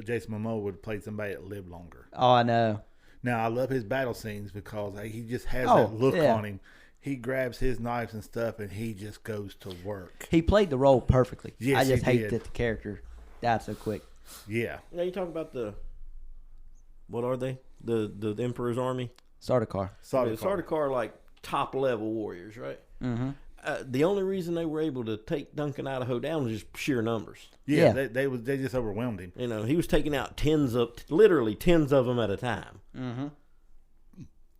Jason Momoa would have played somebody that lived longer. Oh, I know. Now, I love his battle scenes because he just has that look on him. He grabs his knives and stuff, and he just goes to work. He played the role perfectly. Yes, I just he hate did. that the character died so quick. Yeah. Now you talk about what are they? The Emperor's army? Sardaukar. Sardaukar are like top level warriors, right? Mm-hmm. The only reason they were able to take Duncan, Idaho down was just sheer numbers. Yeah. They just overwhelmed him. You know, he was taking out literally tens of them at a time. Mm-hmm.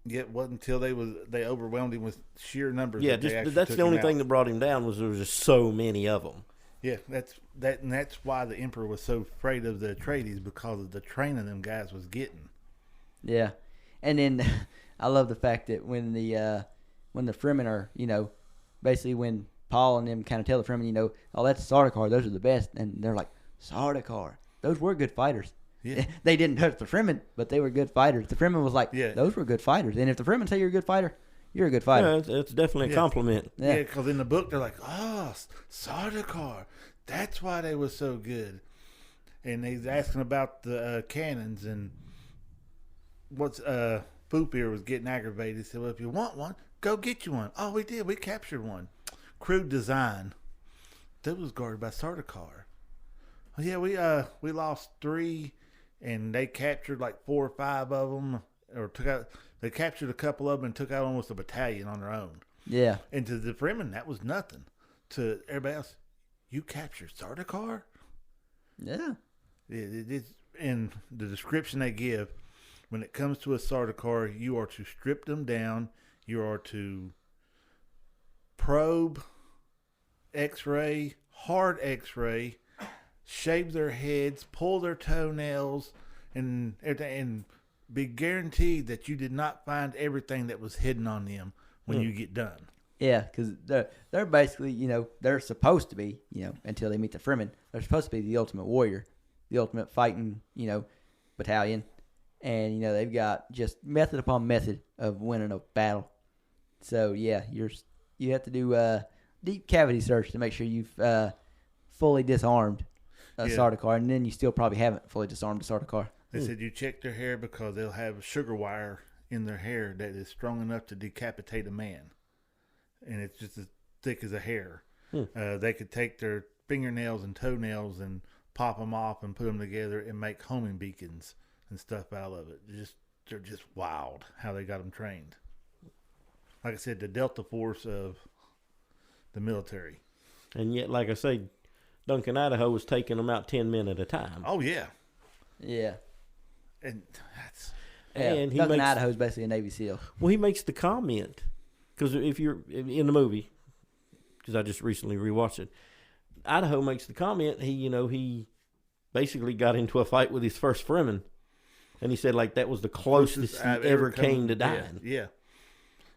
Yeah, it wasn't until they overwhelmed him with sheer numbers. Yeah, that's the only thing that brought him down was there was just so many of them. Yeah, that's why the Emperor was so afraid of the Atreides, because of the training them guys was getting. Yeah, and then I love the fact that when the Fremen are, basically when Paul and them kind of tell the Fremen, oh, that's Sardaukar, those are the best, and they're like, Sardaukar, those were good fighters. Yeah. They didn't hurt the Fremen, but they were good fighters. The Fremen was like, those were good fighters, and if the Fremen say you're a good fighter, you're a good fighter. Yeah, it's definitely a compliment. Yeah, because in the book they're like, oh, Sardaukar, that's why they were so good. And he's asking about the cannons, and what's Poop here was getting aggravated. He said, well, if you want one, go get you one. Oh, we did. We captured one. Crude design. That was guarded by Sardaukar. Oh, yeah, we lost 3, and they captured like 4 or 5 of them, or took out. They captured a couple of them and took out almost a battalion on their own. Yeah. And to the Fremen, that was nothing. To everybody else, you captured Sardaukar? Yeah. It's in the description they give. When it comes to a Sardaukar, you are to strip them down. You are to probe, X-ray, hard X-ray, shave their heads, pull their toenails, and be guaranteed that you did not find everything that was hidden on them when you get done. Yeah, because they're basically, they're supposed to be, until they meet the Fremen, they're supposed to be the ultimate warrior, the ultimate fighting, battalion. And, they've got just method upon method of winning a battle. So, yeah, you have to do a deep cavity search to make sure you've fully disarmed a Sardaukar, and then you still probably haven't fully disarmed a Sardaukar. They said you check their hair because they'll have sugar wire in their hair that is strong enough to decapitate a man. And it's just as thick as a hair. They could take their fingernails and toenails and pop them off and put them together and make homing beacons and stuff out of it. They're just wild how they got them trained. Like I said, the Delta Force of the military. And yet, like I say, Duncan, Idaho was taking them out 10 men at a time. Oh, yeah. Yeah. And that's... And Duncan, Idaho is basically a Navy SEAL. Well, he makes the comment, because if you're in the movie, because I just recently rewatched it, Idaho makes the comment, he basically got into a fight with his first Fremen, and he said, like, that was the closest he ever came to dying. Yeah.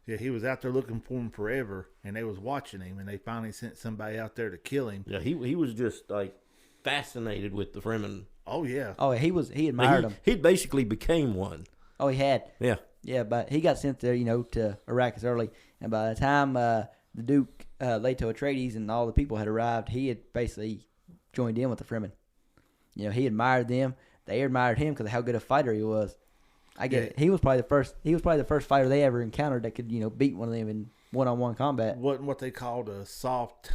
Yeah, he was out there looking for him forever, and they was watching him, and they finally sent somebody out there to kill him. Yeah, he was just, like, fascinated with the Fremen. Oh, yeah. Oh, he admired them. He basically became one. Oh, he had. Yeah. Yeah, but he got sent there, to Arrakis early, and by the time the Duke, Leto Atreides, and all the people had arrived, he had basically joined in with the Fremen. He admired them. They admired him because of how good a fighter he was. I get it. He was probably the first fighter they ever encountered that could, beat one of them in one-on-one combat. What they called a soft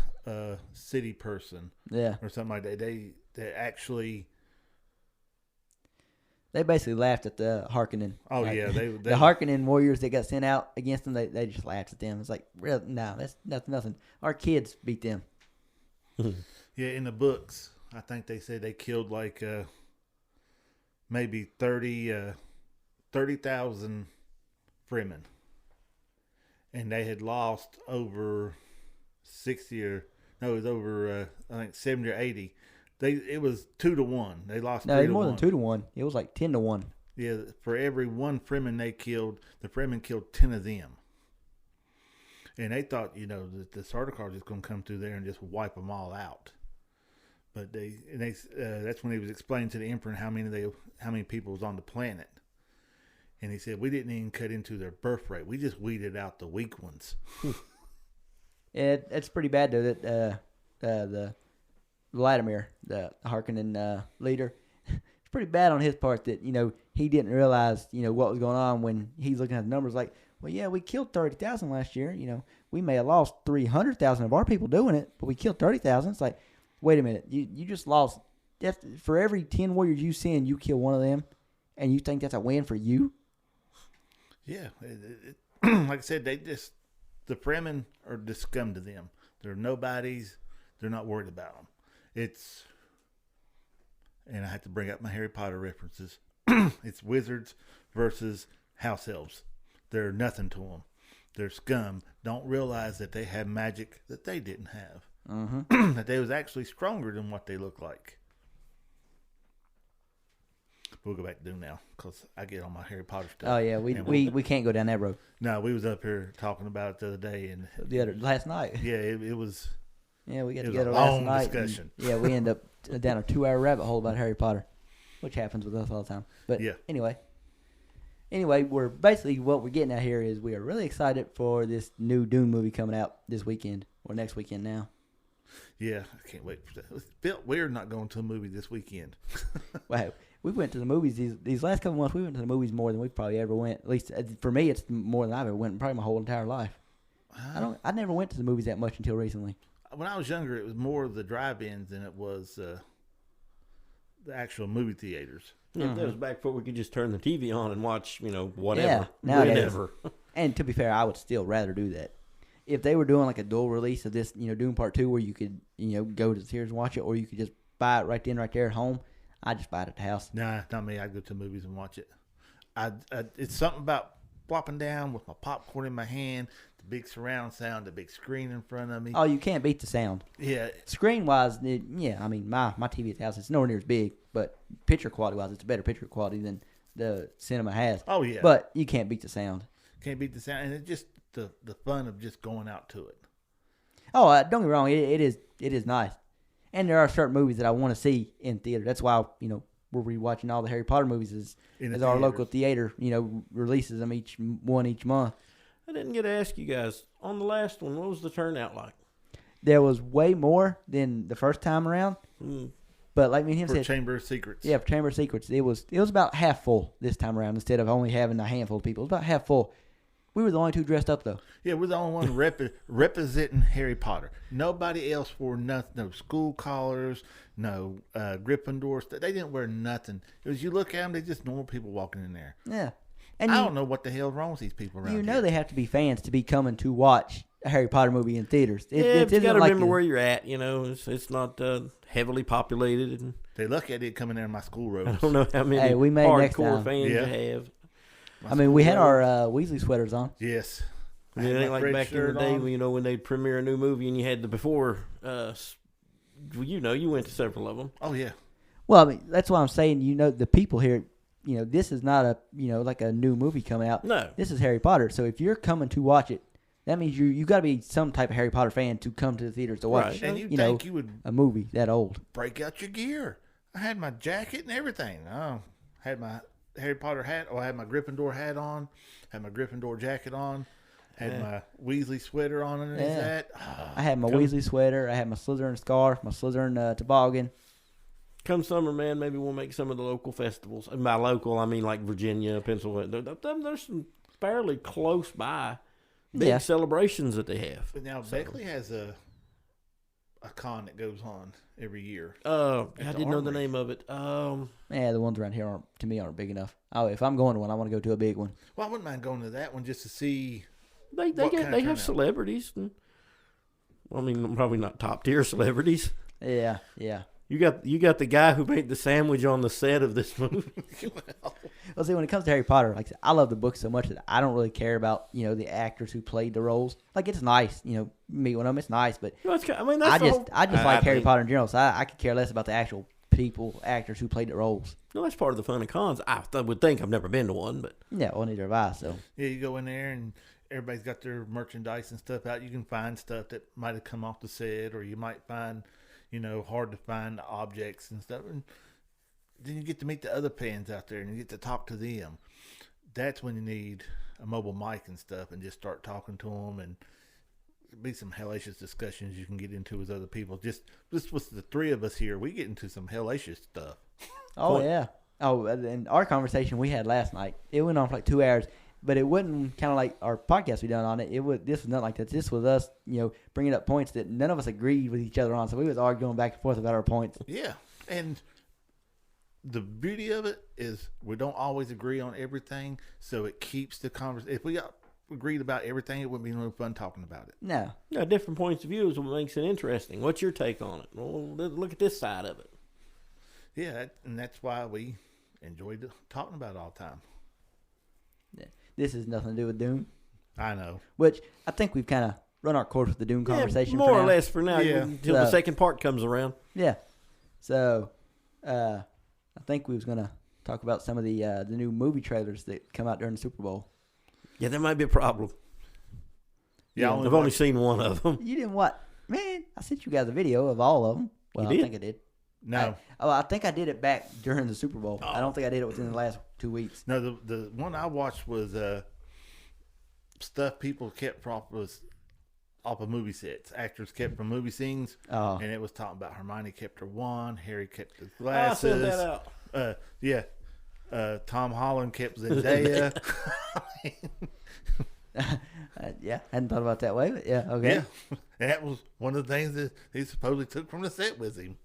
city person. Yeah. Or something like that. They actually... They basically laughed at the Harkonnen. Oh, like, yeah. They the Harkonnen warriors that got sent out against them, they just laughed at them. It's like, really, no, that's nothing. Our kids beat them. Yeah, in the books, I think they said they killed like maybe 30,000 Fremen. and they had lost over 60 or no, it was over I think 70 or 80. It was 2-1. They lost. No, 3 it to more 1. than 2-1. It was like 10-1. Yeah, for every one Fremen they killed, the Fremen killed 10 of them. And they thought, that the Sardaukar was just going to come through there and just wipe them all out. But that's when he was explaining to the Emperor how many people was on the planet. And he said, we didn't even cut into their birth rate. We just weeded out the weak ones. It's pretty bad, though, that the Vladimir, the Harkonnen leader, it's pretty bad on his part that, he didn't realize, what was going on when he's looking at the numbers like, well, yeah, we killed 30,000 last year. We may have lost 300,000 of our people doing it, but we killed 30,000. It's like, wait a minute. You just lost. For every 10 warriors you send, you kill one of them, and you think that's a win for you? Yeah. Like I said, the Fremen are just scum to them. They're nobodies. They're not worried about them. And I have to bring up my Harry Potter references. It's wizards versus house elves. They're nothing to them. They're scum. Don't realize that they have magic that they didn't have. Mm-hmm. That they was actually stronger than what they look like. We'll go back to Dune now because I get on my Harry Potter stuff. Oh yeah, we can't go down that road. No, we was up here talking about it the other day and Last night. Yeah, it was. Yeah, we got It was together a last long night. discussion. Yeah, we end up down a 2-hour rabbit hole about Harry Potter, which happens with us all the time. But yeah. Anyway, we're basically what we're getting at here is we are really excited for this new Dune movie coming out this weekend or next weekend now. Yeah, I can't wait for that. It felt weird not going to a movie this weekend. Wow, we went to the movies these last couple months. We went to the movies more than we probably ever went. At least for me, it's more than I've ever went in probably my whole entire life. I never went to the movies that much until recently. When I was younger, it was more of the drive-ins than it was the actual movie theaters. Yeah, that was back before we could just turn the TV on and watch, whatever, Yeah, nowadays. whenever. And to be fair, I would still rather do that. If they were doing like a dual release of this, Dune Part 2 where you could, go to the theaters and watch it, or you could just buy it right there at home, I'd just buy it at the house. Nah, not me. I'd go to the movies and watch it. It's something about plopping down with my popcorn in my hand, the big surround sound, the big screen in front of me. Oh, you can't beat the sound. Yeah. Screen-wise, my TV at the house, it's nowhere near as big, but picture quality-wise, it's a better picture quality than the cinema has. Oh, yeah. But you can't beat the sound. Can't beat the sound. And it's just the fun of just going out to it. Oh, don't get me wrong, it is nice. And there are certain movies that I want to see in theater. That's why, we're rewatching all the Harry Potter movies as our local theater, releases them each month. I didn't get to ask you guys, on the last one, what was the turnout like? There was way more than the first time around. But like me and him said, Chamber of Secrets. Yeah, for Chamber of Secrets, it was about half full this time around instead of only having a handful of people. It was about half full. We were the only two dressed up though. Yeah, we're the only one representing Harry Potter. Nobody else wore nothing. No school collars, no Gryffindors. They didn't wear nothing. It was, you look at them, they're just normal people walking in there. Yeah, and I don't know what the hell's wrong with these people around here. They have to be fans to be coming to watch a Harry Potter movie in theaters. But you got to remember where you're at. It's not heavily populated. And they look at it coming in my school roads. I don't know how many hardcore fans you have. We had our Weasley sweaters on. Yes. It ain't like back in the day when they'd premiere a new movie and you had the before. You went to several of them. Oh yeah. Well, that's why I'm saying. The people here. This is not a like a new movie coming out. No. This is Harry Potter. So if you're coming to watch it, that means you got to be some type of Harry Potter fan to come to the theaters to watch. Right. And you think you would a movie that old? Break out your gear. I had my jacket and everything. Had my Harry Potter hat. I had my Gryffindor hat on. Had my Gryffindor jacket on. Had my Weasley sweater on underneath that. I had my Weasley sweater. I had my Slytherin scarf. My Slytherin toboggan. Come summer, man, maybe we'll make some of the local festivals. And by local, I mean like Virginia, Pennsylvania. There's some fairly close by big celebrations that they have. But now Beckley has a con that goes on every year. I didn't know the name of it. The ones around here aren't big enough. Oh, if I'm going to one, I want to go to a big one. Well, I wouldn't mind going to that one just to see. They have celebrities. And, probably not top tier celebrities. Yeah. You got the guy who made the sandwich on the set of this movie. Well, see, when it comes to Harry Potter, like I said, I love the book so much that I don't really care about the actors who played the roles. Like, it's nice, meet one of them. It's nice, but That's the I just whole, like Harry Potter in general. So I could care less about the actual actors who played the roles. No, that's part of the fun of cons. I would think. I've never been to one, but Yeah, well, neither have I. So Yeah, you go in there and everybody's got their merchandise and stuff out. You can find stuff that might have come off the set, or you might find, hard to find objects and stuff. And then you get to meet the other fans out there and you get to talk to them. That's when you need a mobile mic and stuff and just start talking to them, and be some hellacious discussions you can get into with other people. Just with the three of us here, we get into some hellacious stuff. Oh, yeah. Oh, and our conversation we had last night, it went on for like 2 hours, but it wasn't kind of like our podcast we done on it. This was not like that. This was us, bringing up points that none of us agreed with each other on. So we was arguing back and forth about our points. Yeah, and the beauty of it is we don't always agree on everything, so it keeps the conversation. If we agreed about everything, it wouldn't be no fun talking about it. No. Yeah, different points of view is what makes it interesting. What's your take on it? Well, look at this side of it. Yeah, and that's why we enjoyed talking about it all the time. Yeah. This has nothing to do with Dune, I know. which I think we've kind of run our course with the Dune conversation. More for or now. less for now, Yeah. until the second part comes around. Yeah. So, I think we was gonna talk about some of the new movie trailers that come out during the Super Bowl. Yeah, that might be a problem. Yeah, I've only seen one of them. You didn't what? Man, I sent you guys a video of all of them. Well, You did? I think I did. No. I think I did it back during the Super Bowl. I don't think I did it within the last 2 weeks. No, the one I watched was stuff people kept off of movie sets. Actors kept from movie scenes, Oh. and it was talking about Hermione kept her wand, Harry kept his I glasses. sent that out. Yeah. Tom Holland kept Zendaya. Yeah, hadn't thought about it that way, but yeah, okay. Yeah, and that was one of the things that he supposedly took from the set with him.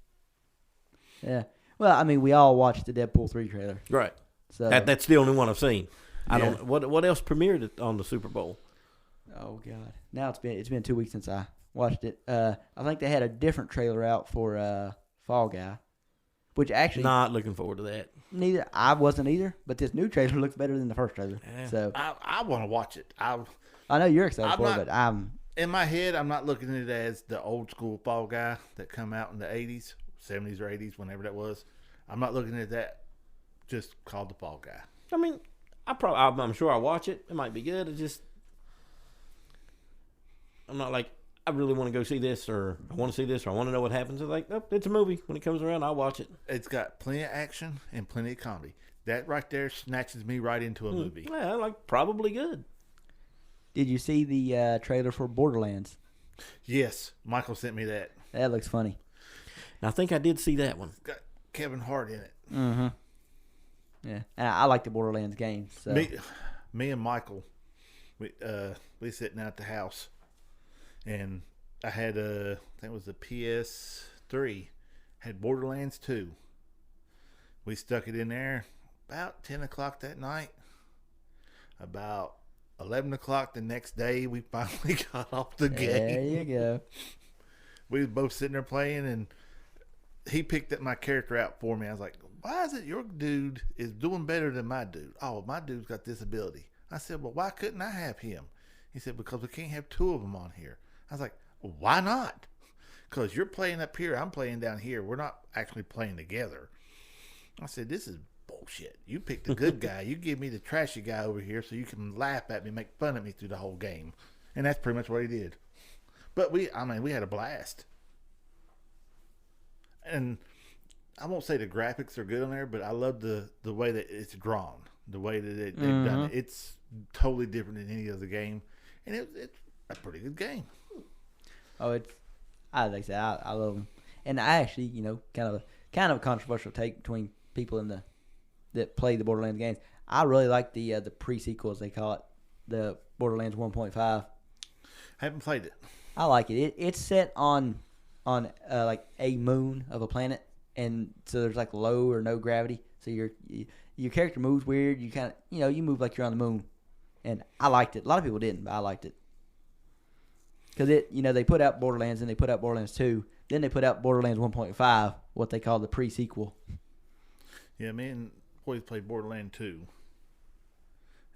Yeah. Well, I mean, we all watched the Deadpool 3 trailer. Right. So That's the only one I've seen. I Yeah. don't. What else premiered on the Super Bowl? Oh God. Now it's been 2 weeks since I watched it. I think they had a different trailer out for Fall Guy, which actually Not looking forward to that. neither I wasn't either. But this new trailer looks better than the first trailer. Yeah. So I want to watch it. I know you're excited I'm for not- it, but I'm In my head, I'm not looking at it as the old school Fall Guy that come out in the 80s, 70s or 80s, whenever that was. I'm not looking at that just called the Fall Guy. I mean, I'm sure I'll watch it. It might be good. I'm not like, I really want to go see this, or I want to see this, or I want to know what happens. It's like, nope, it's a movie. When it comes around, I'll watch it. It's got plenty of action and plenty of comedy. That right there snatches me right into a movie. Yeah, like probably good. Did you see the trailer for Borderlands? Yes, Michael sent me that. That looks funny. And I think I did see that one. It's got Kevin Hart in it. Mm-hmm. Yeah, and I like the Borderlands games. So. Me and Michael, we sitting out at the house, and I had I think it was the PS3, had Borderlands 2. We stuck it in there about 10 o'clock that night. About 11 o'clock the next day, we finally got off the game. There you go. We was both sitting there playing, and he picked up my character out for me. I was like, why is it your dude is doing better than my dude? Oh, my dude's got this ability. I said, well, why couldn't I have him? He said, because we can't have two of them on here. I was like, well, why not? Because you're playing up here, I'm playing down here. We're not actually playing together. I said, this is bullshit. You picked the good guy. You give me the trashy guy over here so you can laugh at me, make fun of me through the whole game. And that's pretty much what he did. But we had a blast. And I won't say the graphics are good on there, but I love the way that it's drawn, the way that they've done it. It's totally different than any other game, and it's a pretty good game. Oh, like I said, I love them, and I actually, kind of a controversial take between people that play the Borderlands games. I really like the pre-sequels, they call it, the Borderlands 1.5. I haven't played it. I like it. It's set on like a moon of a planet, and so there's like low or no gravity. So your character moves weird. You kind of you move like you're on the moon, and I liked it. A lot of people didn't, but I liked it because they put out Borderlands and they put out Borderlands 2, then they put out Borderlands 1.5, what they call the pre-sequel. Yeah, me and boys played Borderlands 2.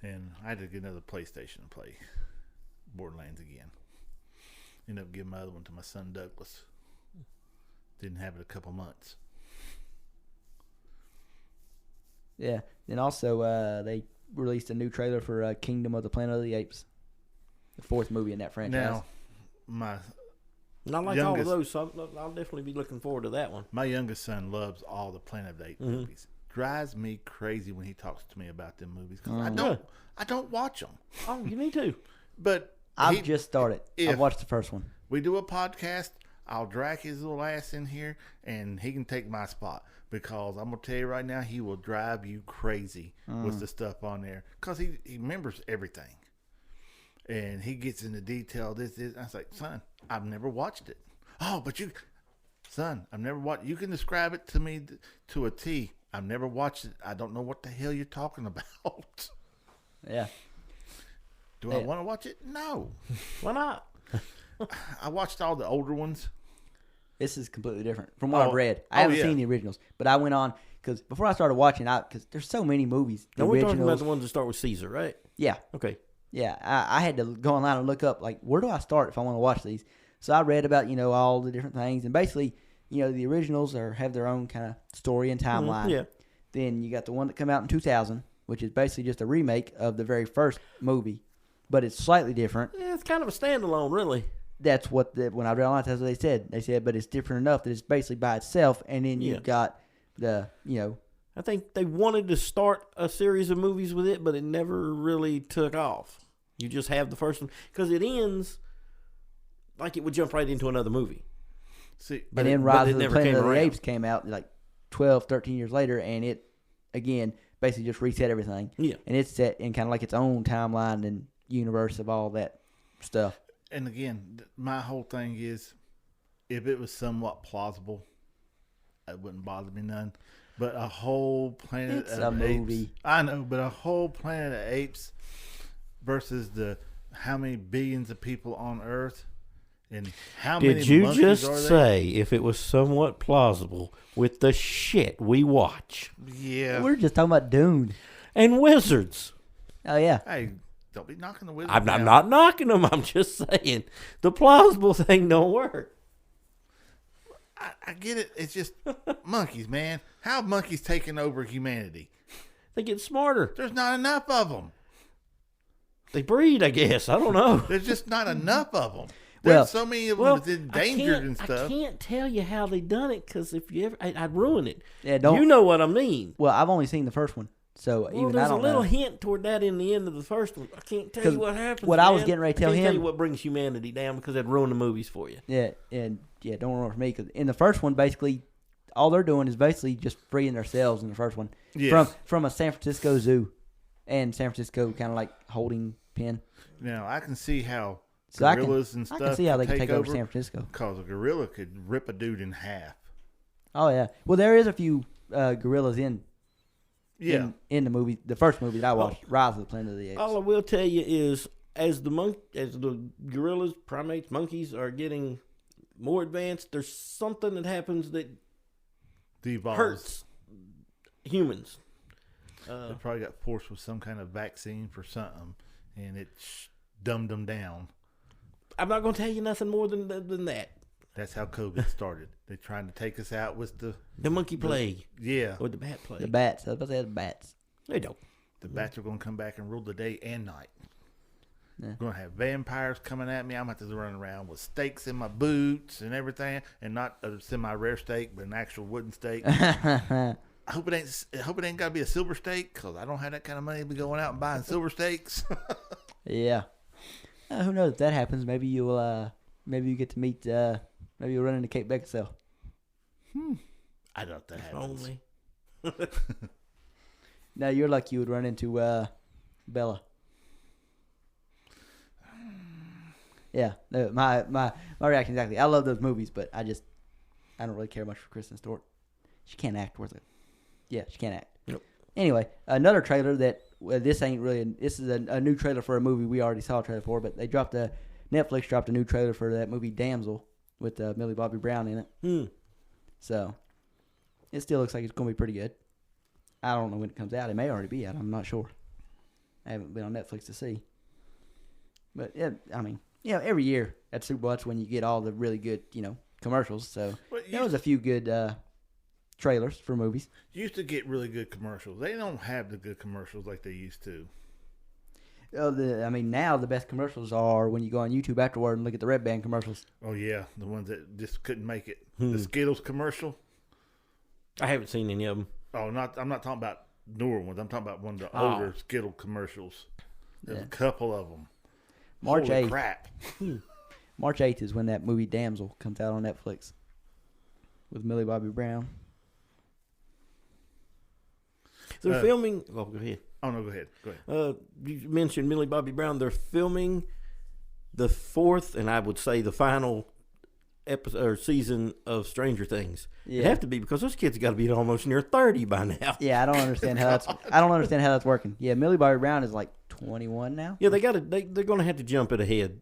And I had to get another PlayStation to play Borderlands again. Ended up giving my other one to my son Douglas. Didn't have it a couple months. Yeah. And also, they released a new trailer for Kingdom of the Planet of the Apes, the 4th movie in that franchise. Now, Not like all of those, so I'll definitely be looking forward to that one. my youngest son loves all the Planet of the Apes movies. Drives me crazy when he talks to me about them movies because I don't watch them. Oh, you need to. But I've just started. if- I've watched the first one. we do a podcast, I'll drag his little ass in here and he can take my spot because I'm going to tell you right now, he will drive you crazy with the stuff on there because he remembers everything. And he gets into detail. This. I was like, son, I've never watched it. Oh, but son, I've never watched. You can describe it to me to a T. I've never watched it. I don't know what the hell you're talking about. Yeah. Do I want to watch it? No. Why not? I watched all the older ones. This is completely different from what I've read. I haven't yeah. seen the originals, but I went on because before I started watching, because there's so many movies. The Now, we're talking about originals. the ones that start with Caesar, right? Yeah. Okay. Yeah, I had to go online and look up, like, where do I start if I want to watch these? So I read about, all the different things. And basically, the originals have their own kind of story and timeline. Yeah. Then you got the one that came out in 2000, which is basically just a remake of the very first movie. But it's slightly different. Yeah, it's kind of a standalone, really. That's what, when I read online, that's what they said. They said, but it's different enough that it's basically by itself. And then you've got the, I think they wanted to start a series of movies with it, but it never really took off. You just have the first one because it ends like it would jump right into another movie. See, and then Rise of the Planet of the Apes came out like 12, 13 years later, and it, again, basically just reset everything. Yeah. And it's set in kind of like its own timeline and universe of all that stuff. And again, my whole thing is, if it was somewhat plausible, it wouldn't bother me none. But a whole Planet It's of a Apes, movie. I know, but a whole Planet of Apes versus the how many billions of people on Earth and how many Did you monkeys just are there? say if it was somewhat plausible with the shit we watch Yeah. We're just talking about Dune. and wizards? Oh, yeah. Hey, don't be knocking the wizard I'm down. not knocking them. I'm just saying the plausible thing don't work. I get it. It's just monkeys, man. How have monkeys taken over humanity? They get smarter. There's not enough of them. They breed, I guess. I don't know. There's just not enough of them. Well- There's so many of them that's endangered and stuff. I can't tell you how they done it because if you ever, I'd ruin it. Yeah, don't. You know what I mean. Well, I've only seen the first one, so Well, even I there's a don't little know. hint toward that in the end of the first one. I can't tell you what happens. what I was man. getting ready to I tell can't tell him- you what brings humanity down because that'd ruin the movies for you. Yeah, and don't ruin it for me, because in the first one, basically, all they're doing is basically just freeing themselves in the first one Yeah. from a San Francisco zoo and San Francisco kind of like holding pen. Now, I can see how So I gorillas and stuff can see how they can take take over San Francisco. because a gorilla could rip a dude in half. Oh yeah. Well, there is a few gorillas in Yeah. in the movie, the first movie that I watched, Rise of the Planet of the Apes. All I will tell you is, as the gorillas, primates, monkeys are getting more advanced, there's something that happens that Devolves. hurts humans. They probably got forced with some kind of vaccine for something, and it dumbed them down. I'm not going to tell you nothing more than that. That's how COVID started. They're trying to take us out with The monkey plague yeah. or the bat plague. The bats. I was about to say the bats. They don't. The bats are going to come back and rule the day and night. Yeah. We're going to have vampires coming at me. I'm going to have to run around with stakes in my boots and everything, and not a semi-rare steak, but an actual wooden steak. I hope it ain't got to be a silver steak, because I don't have that kind of money to be going out and buying silver steaks. Yeah. Who knows if that happens? Maybe you'll maybe you get to meet maybe you'll run into Kate Beckinsale. I don't know if that happens. Only. No, you're lucky you would run into Bella. Yeah, no, my reaction exactly. I love those movies, but I don't really care much for Kristen Stewart. She can't act worth it. Yeah, she can't act. Nope. Anyway, another trailer that this ain't really. This is a new trailer for a movie we already saw a trailer for, but Netflix dropped a new trailer for that movie Damsel with Millie Bobby Brown in it. So It still looks like it's going to be pretty good. I don't know when it comes out. It may already be out. I'm not sure. I haven't been on Netflix to see. But, yeah, I mean, every year at Super Bowl, that's when you get all the really good, commercials. So there was a few good trailers for movies. You used to get really good commercials. They don't have the good commercials like they used to. Now the best commercials are when you go on YouTube afterward and look at the Red Band commercials. Oh, yeah. The ones that just couldn't make it. The Skittles commercial. I haven't seen any of them. Oh, I'm not talking about newer ones. I'm talking about one of the older Skittle commercials. There's a couple of them. March Holy 8th. crap. March 8th is when that movie Damsel comes out on Netflix with Millie Bobby Brown. They're filming. Oh, go ahead. Oh, no, go ahead. You mentioned Millie Bobby Brown. They're filming the fourth, and I would say the final episode or season of Stranger Things. Yeah. It have to be because those kids got to be almost near 30 by now. Yeah, I don't understand how that's working. Yeah, Millie Bobby Brown is like 21 now. Yeah, they're going to have to jump it ahead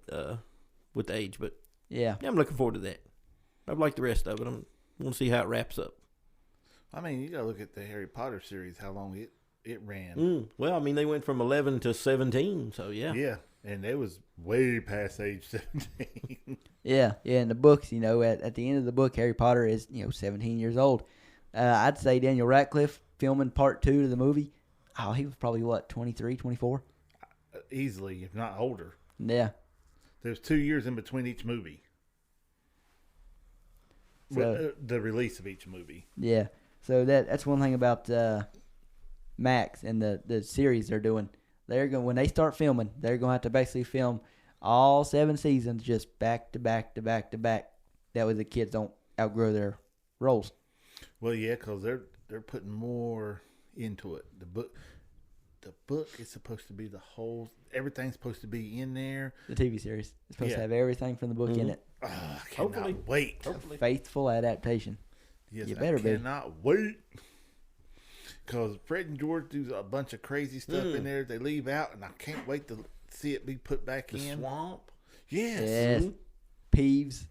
with the age, but yeah, I'm looking forward to that. I like the rest of it. I want to see how it wraps up. I mean, you got to look at the Harry Potter series, how long it ran. Well, I mean, they went from 11 to 17, so yeah. Yeah, and it was way past age 17. Yeah, in the books, at the end of the book, Harry Potter is, 17 years old. I'd say Daniel Radcliffe filming part 2 to the movie, he was probably, 23, 24? Easily, if not older. Yeah. There's 2 years in between each movie. So, the release of each movie. Yeah. So that's one thing about Max and the series they're doing. When they start filming, they're going to have to basically film all 7 seasons just back to back to back to back. That way the kids don't outgrow their roles. Well, yeah, because they're putting more into it. The book is supposed to be everything's supposed to be in there. The TV series is supposed to have everything from the book in it. Oh, I cannot wait. Hopefully. Faithful adaptation. Yes, you better be. I cannot wait. Because Fred and George do a bunch of crazy stuff in there they leave out, and I can't wait to see it be put back in. The swamp? Yes. Peeves.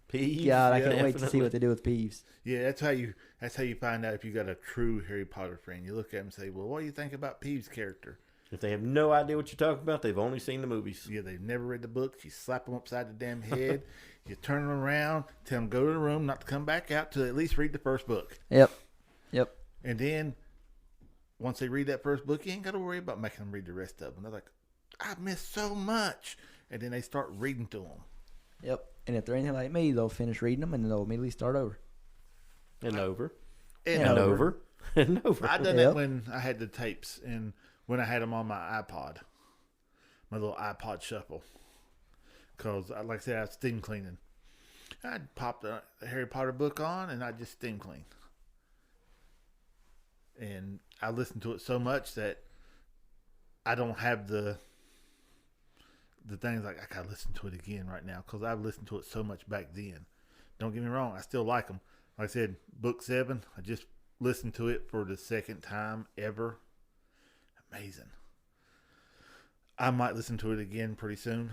God, I can't wait to see definitely. what they do with Peeves. Yeah, that's how you find out if you got a true Harry Potter friend. You look at him and say, well, what do you think about Peeves' character? If they have no idea what you're talking about, they've only seen the movies. Yeah, they've never read the books. You slap them upside the damn head. You turn them around, tell them go to the room, not to come back out till at least read the first book. Yep. And then once they read that first book, you ain't got to worry about making them read the rest of them. They're like, I missed so much. And then they start reading to them. Yep. And if they're anything like me, they'll finish reading them and then they'll immediately start over. And over. And over. And over. I done that when I had the tapes and when I had them on my iPod, my little iPod shuffle. Because, like I said, I was steam cleaning. I'd pop the Harry Potter book on and I'd just steam clean. And I listened to it so much that I don't have the things like I gotta listen to it again right now because I've listened to it so much back then. Don't get me wrong, I still like them. Like I said, Book 7, I just listened to it for the second time ever. Amazing. I might listen to it again pretty soon.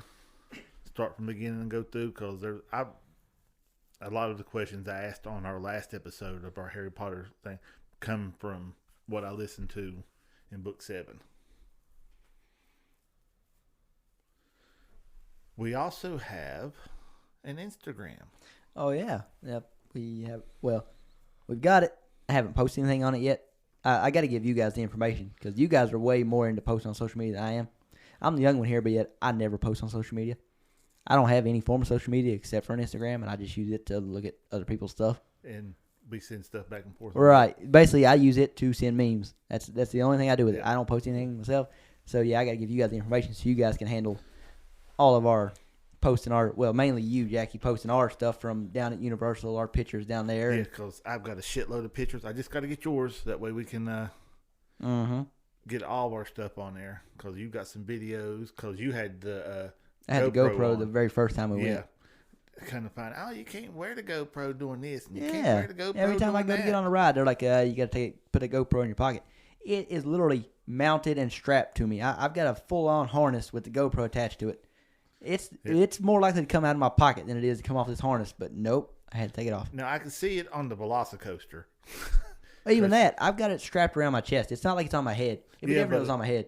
Start from the beginning and go through because a lot of the questions I asked on our last episode of our Harry Potter thing come from what I listened to in Book 7. We also have an Instagram. Oh, yeah. Yep. We've got it. I haven't posted anything on it yet. I got to give you guys the information because you guys are way more into posting on social media than I am. I'm the young one here, but yet I never post on social media. I don't have any form of social media except for an Instagram, and I just use it to look at other people's stuff. And we send stuff back and forth. Right. Basically, I use it to send memes. That's the only thing I do with it. Yeah. I don't post anything myself. So, yeah, I got to give you guys the information so you guys can handle all of our posting mainly you, Jackie, posting our stuff from down at Universal, our pictures down there. Yeah, because I've got a shitload of pictures. I just got to get yours. That way we can get all of our stuff on there. Because you got some videos. Because you had the I had the GoPro the very first time we went. Kind of find you can't wear the GoPro doing this. And you Yeah. can't wear the GoPro Every time doing I go to that. get on a ride, they're like, you got to put a GoPro in your pocket. It is literally mounted and strapped to me. I've got a full-on harness with the GoPro attached to it. It's more likely to come out of my pocket than it is to come off this harness, but nope, I had to take it off. Now, I can see it on the Velocicoaster. Even that, I've got it strapped around my chest. It's not like it's on my head. If it ever was on my head.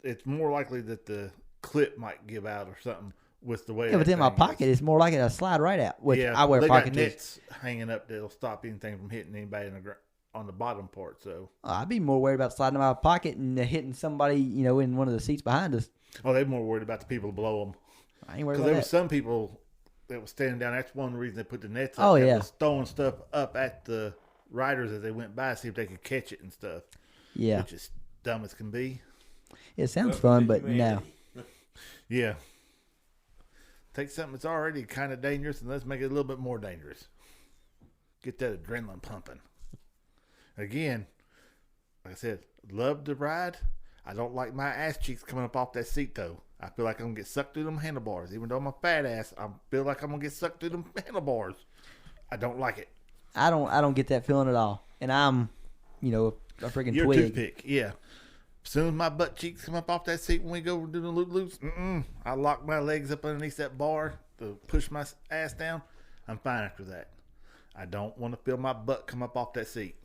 It's more likely that the clip might give out or something with the way. Yeah, but in my pocket, it's more likely to slide right out. Which I wear pocket nets hanging up that'll stop anything from hitting anybody on the bottom part. So I'd be more worried about sliding in my pocket and hitting somebody, in one of the seats behind us. Oh, they're more worried about the people below them. I ain't worried about that. Because there were some people that was standing down. That's one reason they put the nets up. Oh, yeah. Was throwing stuff up at the riders as they went by, see if they could catch it and stuff. Yeah. Which is dumb as can be. It sounds fun, but no. Yeah. Take something that's already kind of dangerous and let's make it a little bit more dangerous. Get that adrenaline pumping. Again, like I said, love to ride. I don't like my ass cheeks coming up off that seat, though. I feel like I'm going to get sucked through them handlebars. Even though I'm a fat ass, I feel like I'm going to get sucked through them handlebars. I don't like it. I don't get that feeling at all. And I'm, a freaking You're twig. a toothpick, yeah. As soon as my butt cheeks come up off that seat when we go do the loop-loops, I lock my legs up underneath that bar to push my ass down. I'm fine after that. I don't want to feel my butt come up off that seat.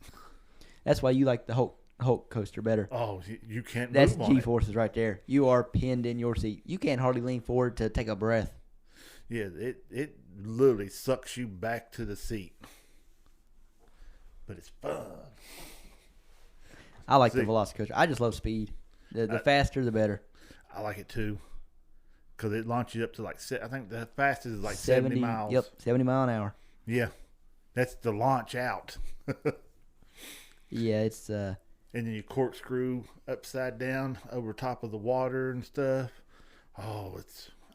That's why you like the Hulk coaster better. Oh, you can't That's move on it. G-forces right there. You are pinned in your seat. You can't hardly lean forward to take a breath. Yeah, it literally sucks you back to the seat. But it's fun. I like the Velocicoaster. I just love speed. The faster, the better. I like it too. Because it launches you up to I think the fastest is 70 miles. Yep, 70 mile an hour. Yeah. That's the launch out. Yeah, it's... And then you corkscrew upside down over top of the water and stuff. Oh,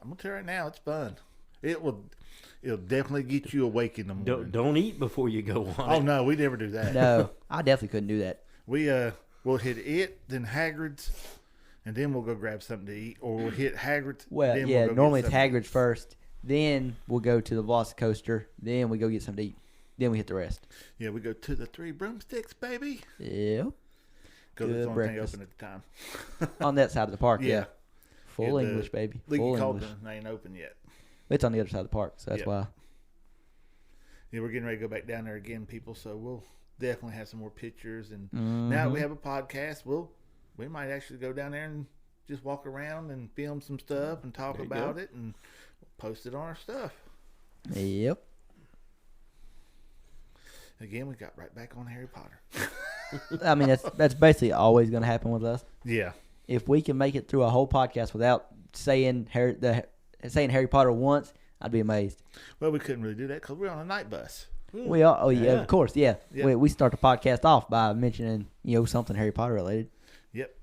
I'm going to tell you right now, it's fun. It'll definitely get you awake in the morning. Don't eat before you go on. Oh, no, we never do that. No, I definitely couldn't do that. We'll hit it, then Hagrid's, and then we'll go grab something to eat. Or we'll hit Hagrid's. Well, then yeah, we'll go normally get it's Hagrid's first. Then we'll go to the Velocicoaster. Then we go get something to eat. Then we hit the rest. Yeah, we go to the Three Broomsticks, baby. Yep. Because it's the only thing open at the time. On that side of the park, yeah. Full Yeah, English, baby. Leaky Full Cauldron English. ain't open yet. It's on the other side of the park, so that's why. Yeah, we're getting ready to go back down there again, people. So we'll definitely have some more pictures. And now that we have a podcast, we might actually go down there and just walk around and film some stuff and talk about it and post it on our stuff. Yep. Again, we got right back on Harry Potter. I mean, that's basically always going to happen with us. Yeah. If we can make it through a whole podcast without saying Harry Potter once, I'd be amazed. Well, we couldn't really do that because we're on a night bus. We are. Oh yeah, of course. Yeah. We start the podcast off by mentioning something Harry Potter related. Yep.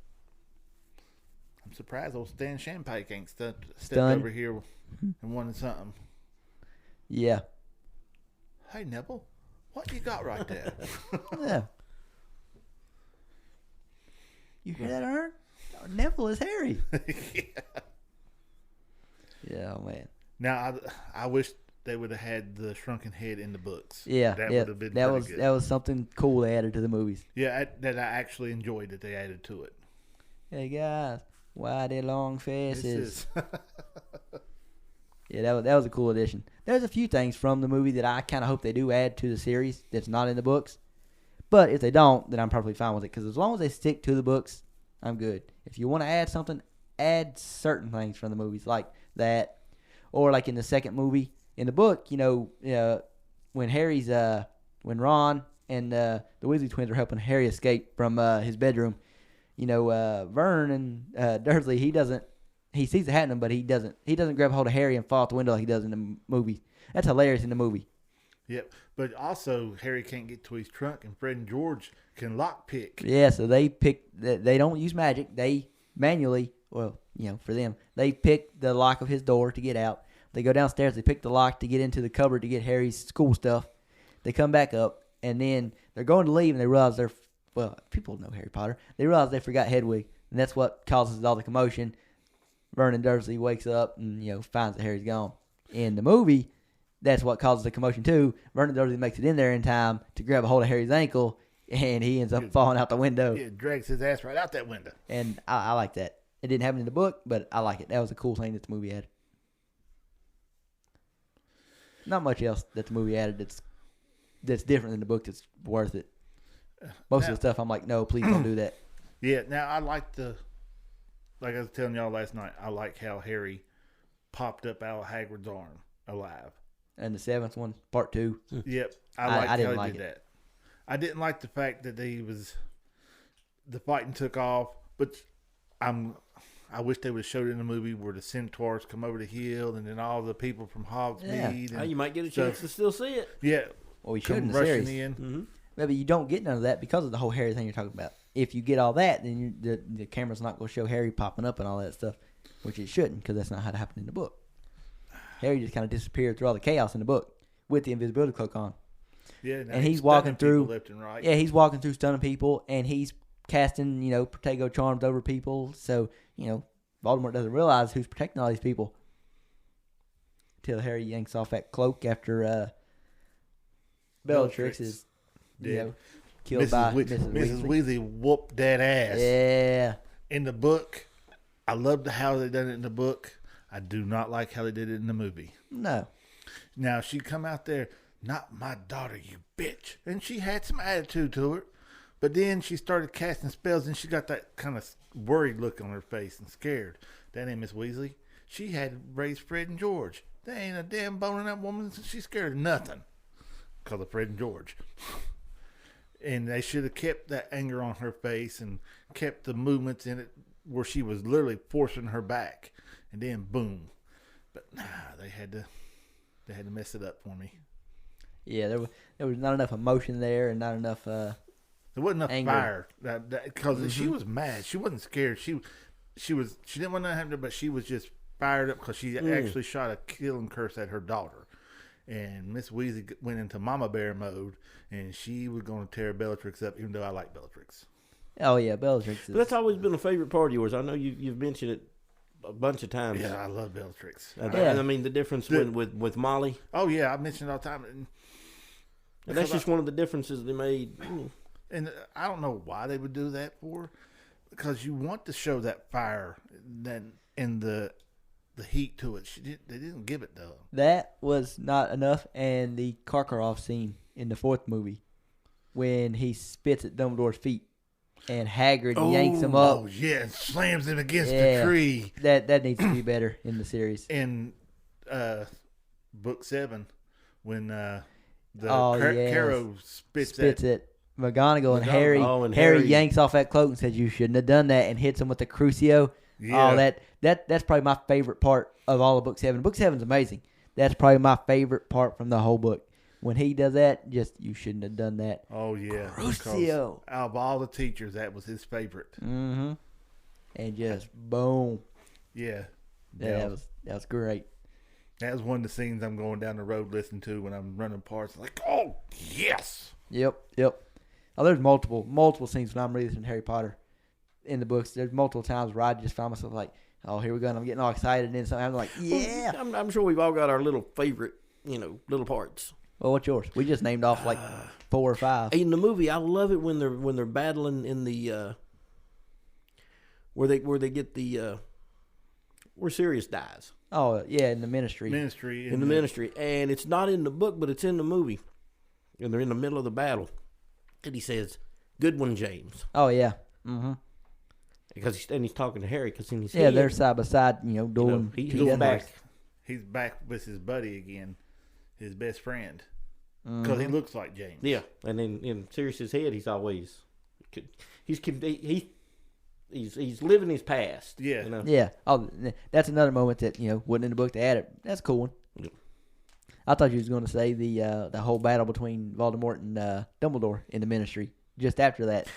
I'm surprised old Stan Shampike ain't stepped over here and wanted something. Yeah. Hey Neville, what you got right there? Yeah. You hear that, Ern? Neville is Harry. Yeah, man. Now I wish they would have had the shrunken head in the books. Yeah, that would have been good. That was something cool they added to the movies. Yeah, that I actually enjoyed that they added to it. Hey guys, why they long faces? Yeah, that was a cool addition. There's a few things from the movie that I kind of hope they do add to the series that's not in the books. But if they don't, then I'm perfectly fine with it. Because as long as they stick to the books, I'm good. If you want to add something, add certain things from the movies like that. Or like in the second movie. In the book, when Ron and the Weasley twins are helping Harry escape from his bedroom, Vern and Dursley, he sees the hat in him, but he doesn't grab hold of Harry and fall out the window like he does in the movie. That's hilarious in the movie. Yep, but also Harry can't get to his trunk, and Fred and George can lockpick. Yeah, so they don't use magic. They manually, for them, they pick the lock of his door to get out. They go downstairs. They pick the lock to get into the cupboard to get Harry's school stuff. They come back up, and then they're going to leave, and they realize people know Harry Potter. They realize they forgot Hedwig, and that's what causes all the commotion. Vernon Dursley wakes up and finds that Harry's gone. In the movie, that's what causes the commotion too. Vernon Dursley makes it in there in time to grab a hold of Harry's ankle, and he ends up falling out the window. It drags his ass right out that window. And I like that. It didn't happen in the book, but I like it. That was a cool thing that the movie had. Not much else that the movie added that's different than the book that's worth it. Most of the stuff, I'm like, no, please don't do that. Yeah, now I like like I was telling y'all last night, I like how Harry popped up out of Hagrid's arm alive. And the 7th one, part 2. Yep, I liked I didn't how he like did it. that. I didn't like the fact that the fighting took off, but I wish they would have showed it in the movie where the centaurs come over the hill and then all the people from Hogsmeade. Yeah. You might get a chance to still see it. Yeah. Well, we should in the rushing series. in. Mm-hmm. Maybe you don't get none of that because of the whole Harry thing you're talking about. If you get all that, then the camera's not going to show Harry popping up and all that stuff, which it shouldn't because that's not how it happened in the book. Harry just kind of disappeared through all the chaos in the book with the invisibility cloak on. Yeah, and he's walking through left and right. Yeah, he's walking through stunning people, and he's casting Protego charms over people. So Voldemort doesn't realize who's protecting all these people until Harry yanks off that cloak after Bellatrix is killed by Mrs. Weasley. Whooped that ass. Yeah. In the book, I loved how they done it in the book. I do not like how they did it in the movie. No. Now, she come out there, not my daughter, you bitch. And she had some attitude to her. But then she started casting spells, and she got that kind of worried look on her face and scared. That ain't Miss Weasley. She had raised Fred and George. There ain't a damn bone in that woman. She's scared of nothing. Because of Fred and George. And they should have kept that anger on her face and kept the movements in it where she was literally forcing her back. And then boom. But nah, they had to mess it up for me. Yeah, there was not enough emotion there and not enough there wasn't enough anger. fire because she was mad. She wasn't scared. She didn't want to happen to her, but she was just fired up because she actually shot a killing curse at her daughter. And Miss Weasley went into Mama Bear mode, and she was going to tear Bellatrix up, even though I like Bellatrix. Oh, yeah, Bellatrix. But that's always been a favorite part of yours. I know you've mentioned it a bunch of times. Yeah, I love Bellatrix. And I mean, the difference with Molly. Oh, yeah, I mentioned it all the time. And that's just one of the differences they made. And I don't know why they would do that for, because you want to show that fire and the heat to it. They didn't give it, though. That was not enough. And the Karkaroff scene in the 4th movie when he spits at Dumbledore's feet and Hagrid yanks him up. Oh, yeah, and slams him against the tree. That needs to be better in the series. In Book 7, when Caro spits at McGonagall and Harry. Oh, and Harry Harry yanks off that cloak and says, "You shouldn't have done that," and hits him with the Crucio. Yeah. Oh, that's probably my favorite part of all of Book 7. Book 7's amazing. That's probably my favorite part from the whole book. When he does that, you shouldn't have done that. Oh, yeah. Crucio. Out of all the teachers, that was his favorite. Mm-hmm. And just boom. Yeah. That was great. That was one of the scenes I'm going down the road listening to when I'm running parts. Like, oh, yes. Yep. Oh, there's multiple scenes when I'm reading Harry Potter in the books. There's multiple times where I just find myself like, oh, here we go. And I'm getting all excited. And then something I'm like, yeah. Well, I'm sure we've all got our little favorite, little parts. Well, what's yours? We just named off like 4 or 5. In the movie, I love it when they're battling in the where they get the where Sirius dies. Oh yeah, in the Ministry. In the Ministry, and it's not in the book, but it's in the movie. And they're in the middle of the battle, and he says, "Good one, James." Oh yeah. Mm-hmm. Because he's talking to Harry because in his head, they're side by side, doing. He's back. He's back with his buddy again, his best friend, because he looks like James. Yeah, and then in Sirius's head, he's always he's living his past. Yeah, Yeah. Oh, that's another moment that wasn't in the book. They added. That's a cool one. Yeah. I thought you was going to say the whole battle between Voldemort and Dumbledore in the Ministry. Just after that,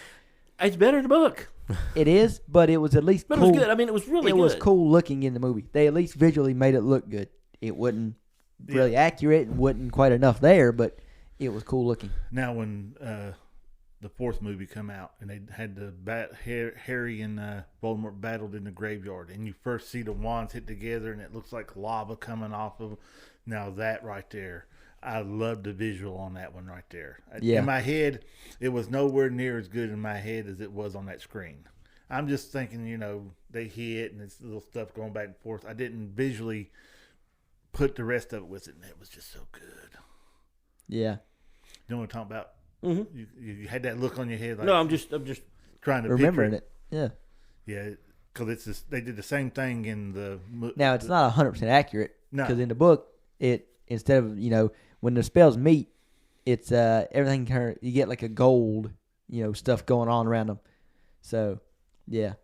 it's better in the book. It is, but it was at least But cool. it was good. I mean, it was really good. It was cool looking in the movie. They at least visually made it look good. It wasn't really accurate and wasn't quite enough there, but it was cool looking. Now, when the 4th movie come out and they had Harry and Voldemort battled in the graveyard, and you first see the wands hit together and it looks like lava coming off of them. Now that right there, I love the visual on that one right there. Yeah. In my head, it was nowhere near as good in my head as it was on that screen. I'm just thinking, they hit and it's little stuff going back and forth. I didn't visually put the rest of it with it, and it was just so good. Yeah. You know what I'm talking about? You had that look on your head. Like, No, I'm just trying to remembering picture it. Yeah. Yeah, because they did the same thing in the. Now it's not 100% accurate No. because in the book, it instead of when the spells meet, it's everything you get like a gold stuff going on around them. So yeah,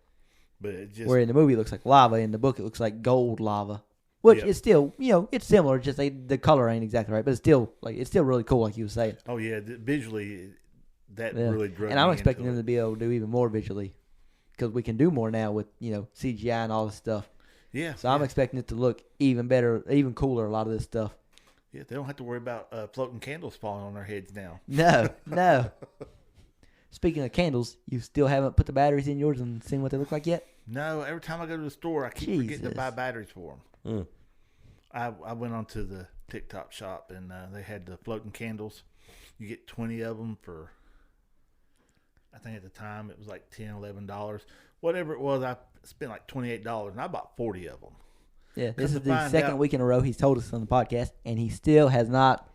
But it just where in the movie it looks like lava, in the book it looks like gold lava, which Yep. is still it's similar. Just the color ain't exactly right, but it's still really cool, like you were saying. oh yeah, visually that Yeah. really drove And I'm me expecting into them it. to be able to do even more visually because we can do more now with CGI and all this stuff. Yeah, So I'm expecting it to look even better, even cooler. A lot of this stuff. yeah, they don't have to worry about floating candles falling on their heads now. No. Speaking of candles, you still haven't put the batteries in yours and seen what they look like yet? No, every time I go to the store, I keep forgetting to Jesus. buy batteries for them. Mm. I went onto the TikTok shop and they had the floating candles. You get 20 of them for, I think at the time it was like $10, $11. Whatever it was, I spent like $28 and I bought 40 of them. Yeah, Come this to is the find second out- week in a row he's told us on the podcast, and he still has not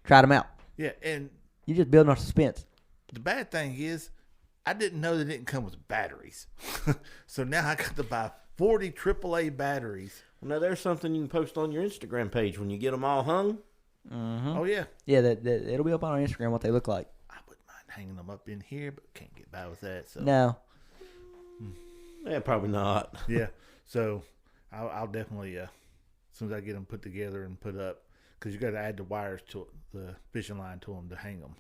tried them out. Yeah, and You're just building our suspense. the bad thing is, I didn't know they didn't come with batteries. So now I got to buy 40 AAA batteries. Well, now there's something you can post on your Instagram page when you get them all hung. Oh, yeah. Yeah, it'll be up on our Instagram what they look like. I wouldn't mind hanging them up in here, but can't get by with that. So No. Yeah, probably not. yeah, so I'll definitely, as soon as I get them put together and put up, because you got to add the wires to the fishing line to them to hang them.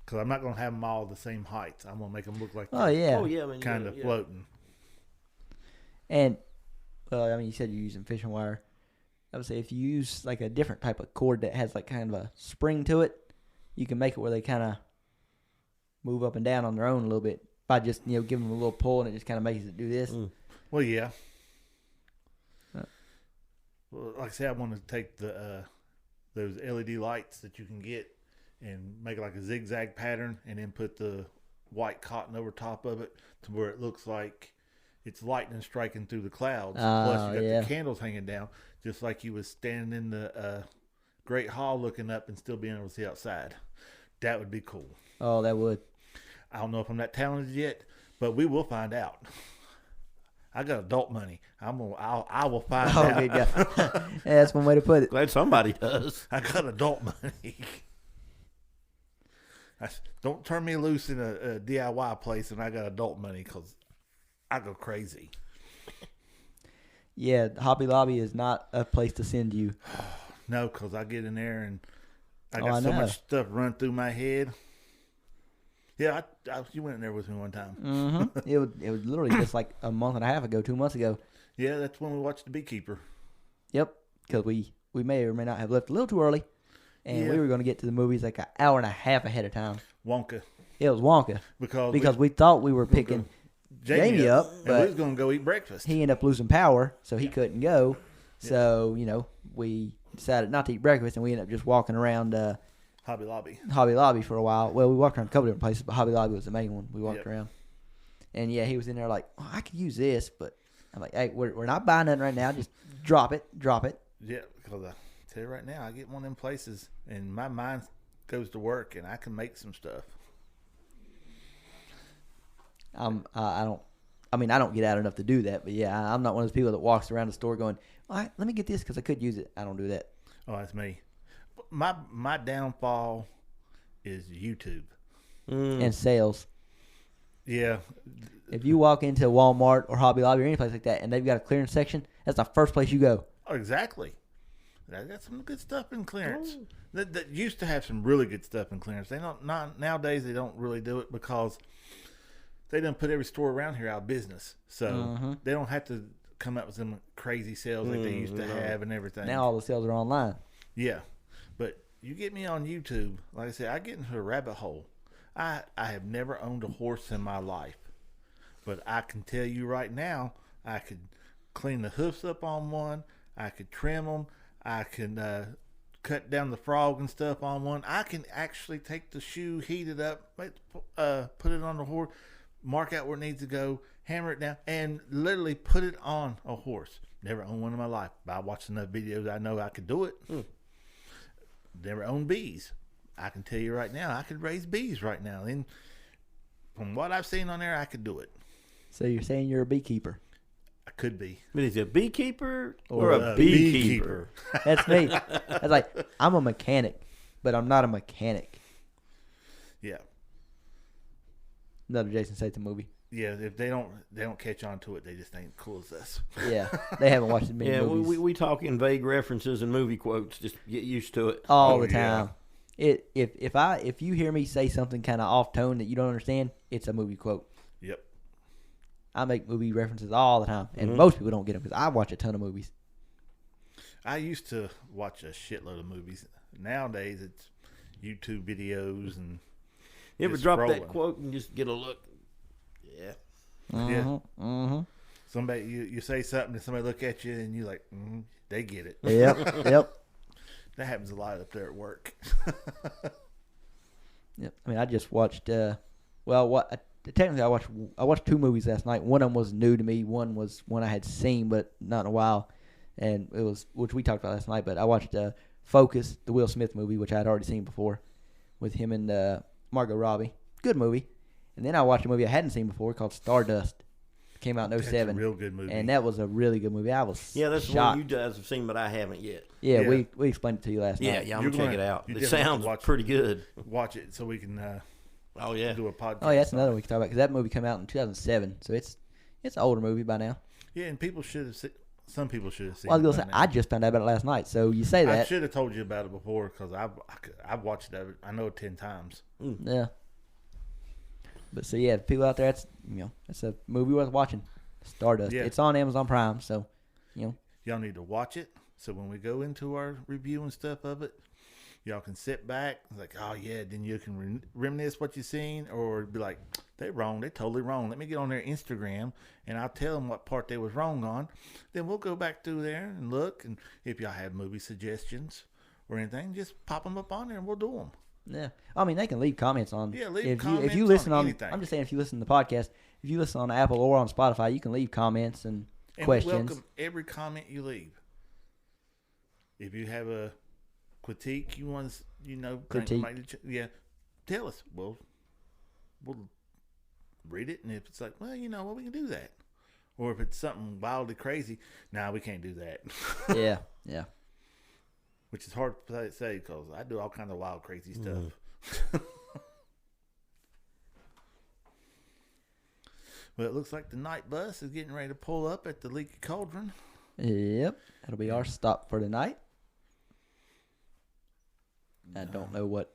Because I'm not going to have them all the same heights. I'm going to make them look like Oh, they're yeah. Oh yeah, I mean, kind of yeah. floating. And, well, I mean, you said you're using fishing wire. I would say if you use like a different type of cord that has like kind of a spring to it, you can make it where they kind of move up and down on their own a little bit by just, giving them a little pull and it just kind of makes it do this. Mm. Well, yeah. Uh. Well, like I said, I want to take the those LED lights that you can get and make it like a zigzag pattern, and then put the white cotton over top of it to where it looks like it's lightning striking through the clouds. Plus, you got the candles hanging down, just like you was standing in the Great Hall looking up and still being able to see outside. That would be cool. Oh, that would. I don't know if I'm that talented yet, but we will find out. I got adult money. I will find Oh, out. good God. Yeah, that's one way to put it. Glad somebody does. I got adult money. Don't turn me loose in a DIY place and I got adult money, because I go crazy. Yeah, Hobby Lobby is not a place to send you. No, because I get in there and I Oh, got I so know. much stuff run through my head. Yeah, you went in there with me one time. Mm-hmm. it was literally just like a month and a half ago, 2 months ago. Yeah, that's when we watched The Beekeeper. Yep, because we may or may not have left a little too early, and Yeah. we were going to get to the movies like an hour and a half ahead of time. Wonka. It was Wonka because we thought we were picking Jamie up, and we but was going to go eat breakfast. he ended up losing power, so he couldn't go. So we decided not to eat breakfast, and we ended up just walking around Hobby Lobby. Hobby Lobby for a while. Well, we walked around a couple different places, but Hobby Lobby was the main one we walked Yep. around. And yeah, he was in there like, oh, I could use this, but I'm like, hey, we're not buying nothing right now. Just drop it. Yeah, because I tell you right now, I get one of them places and my mind goes to work and I can make some stuff. I don't get out enough to do that, but yeah, I'm not one of those people that walks around the store going, all right, let me get this because I could use it. I don't do that. Oh, that's me. My downfall is YouTube. And sales. Yeah, If you walk into Walmart or Hobby Lobby or any place like that and they've got a clearance section, that's the first place you go. oh, exactly. I got some good stuff in clearance. That used to have some really good stuff in clearance. They don't nowadays. They don't really do it because they done put every store around here out of business. So they don't have to come up with some crazy sales like they used to have and everything. Now all the sales are online. Yeah, but you get me on YouTube, like I said, I get into a rabbit hole. I have never owned a horse in my life, but I can tell you right now, I could clean the hoofs up on one. I could trim them. I can cut down the frog and stuff on one. I can actually take the shoe, heat it up, put it on the horse, mark out where it needs to go, hammer it down, and literally put it on a horse. Never owned one in my life. By watching enough videos, I know I could do it. Never owned bees. I can tell you right now, I could raise bees right now. And from what I've seen on there, I could do it. So you're saying you're a beekeeper? I could be. But is it a beekeeper Or or a beekeeper? That's me. That's like, I'm a mechanic, but I'm not a mechanic. Yeah. Another Jason Statham movie. Yeah, if they don't catch on to it, they just ain't cool as us. Yeah, they haven't watched many Yeah, movies. we talk in vague references and movie quotes. Just get used to it. all Oh, the time. If you hear me say something kind of off tone that you don't understand, it's a movie quote. Yep. I make movie references all the time, and most people don't get them because I watch a ton of movies. I used to watch a shitload of movies. Nowadays, it's YouTube videos and You ever just drop scrolling. that quote and just get a look? Yeah. Yeah. Somebody you say something and somebody look at you and you like, they get it. Yep, yep, That happens a lot up there at work. yep. I mean, I just watched. Technically, I watched 2 movies last night. One of them was new to me. One was one I had seen, but not in a while, and it was which we talked about last night. But I watched Focus, the Will Smith movie, which I had already seen before, with him and Margot Robbie. Good movie. And then I watched a movie I hadn't seen before called Stardust. Came out in That's a 07. real good movie. And that was a really good movie. I was Yeah, that's the shocked. one you guys have seen, but I haven't yet. Yeah, Yeah. we explained it to you last Yeah, night. yeah, I'm You're gonna check gonna- it out. you It definitely have to sounds watch pretty good. Watch it so we can Oh yeah. do a podcast. Oh, yeah, that's another one we can talk about because that movie came out in 2007, so it's an older movie by now. Yeah, and people should have seen. Some people should have seen. Well, I was it gonna say by now. I just found out about it last night, so you say I that. should have told you about it before because I've watched it. I know it 10 times. Yeah. But so yeah, people out there, it's a movie worth watching. Stardust. Yeah. It's on Amazon Prime, so Y'all need to watch it so when we go into our review and stuff of it, y'all can sit back like, oh yeah, then you can reminisce what you seen, or be like, they wrong, they totally wrong. Let me get on their Instagram and I'll tell them what part they was wrong on. Then we'll go back through there and look, and if y'all have movie suggestions or anything, just pop them up on there and we'll do them. yeah. I mean, they can leave comments on. Yeah, leave if comments you listen on on. anything. I'm just saying, if you listen to the podcast, if you listen on Apple or on Spotify, you can leave comments and And questions. we welcome every comment you leave. If you have a critique you want to, think Critique. yeah, tell us. We'll read it, and if it's like, well, we can do that. Or if it's something wildly crazy, we can't do that. Yeah, yeah. Which is hard to say because I do all kinds of wild, crazy stuff. Well, it looks like the night bus is getting ready to pull up at the Leaky Cauldron. Yep. That'll be our stop for tonight. I don't know what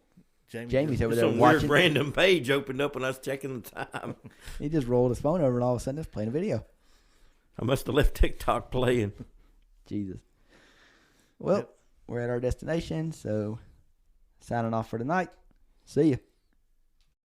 Jamie's over there Some weird watching. random page opened up when I was checking the time. He just rolled his phone over and all of a sudden it's playing a video. I must have left TikTok playing. Jesus. Well, Yep. we're at our destination, so signing off for tonight. See ya.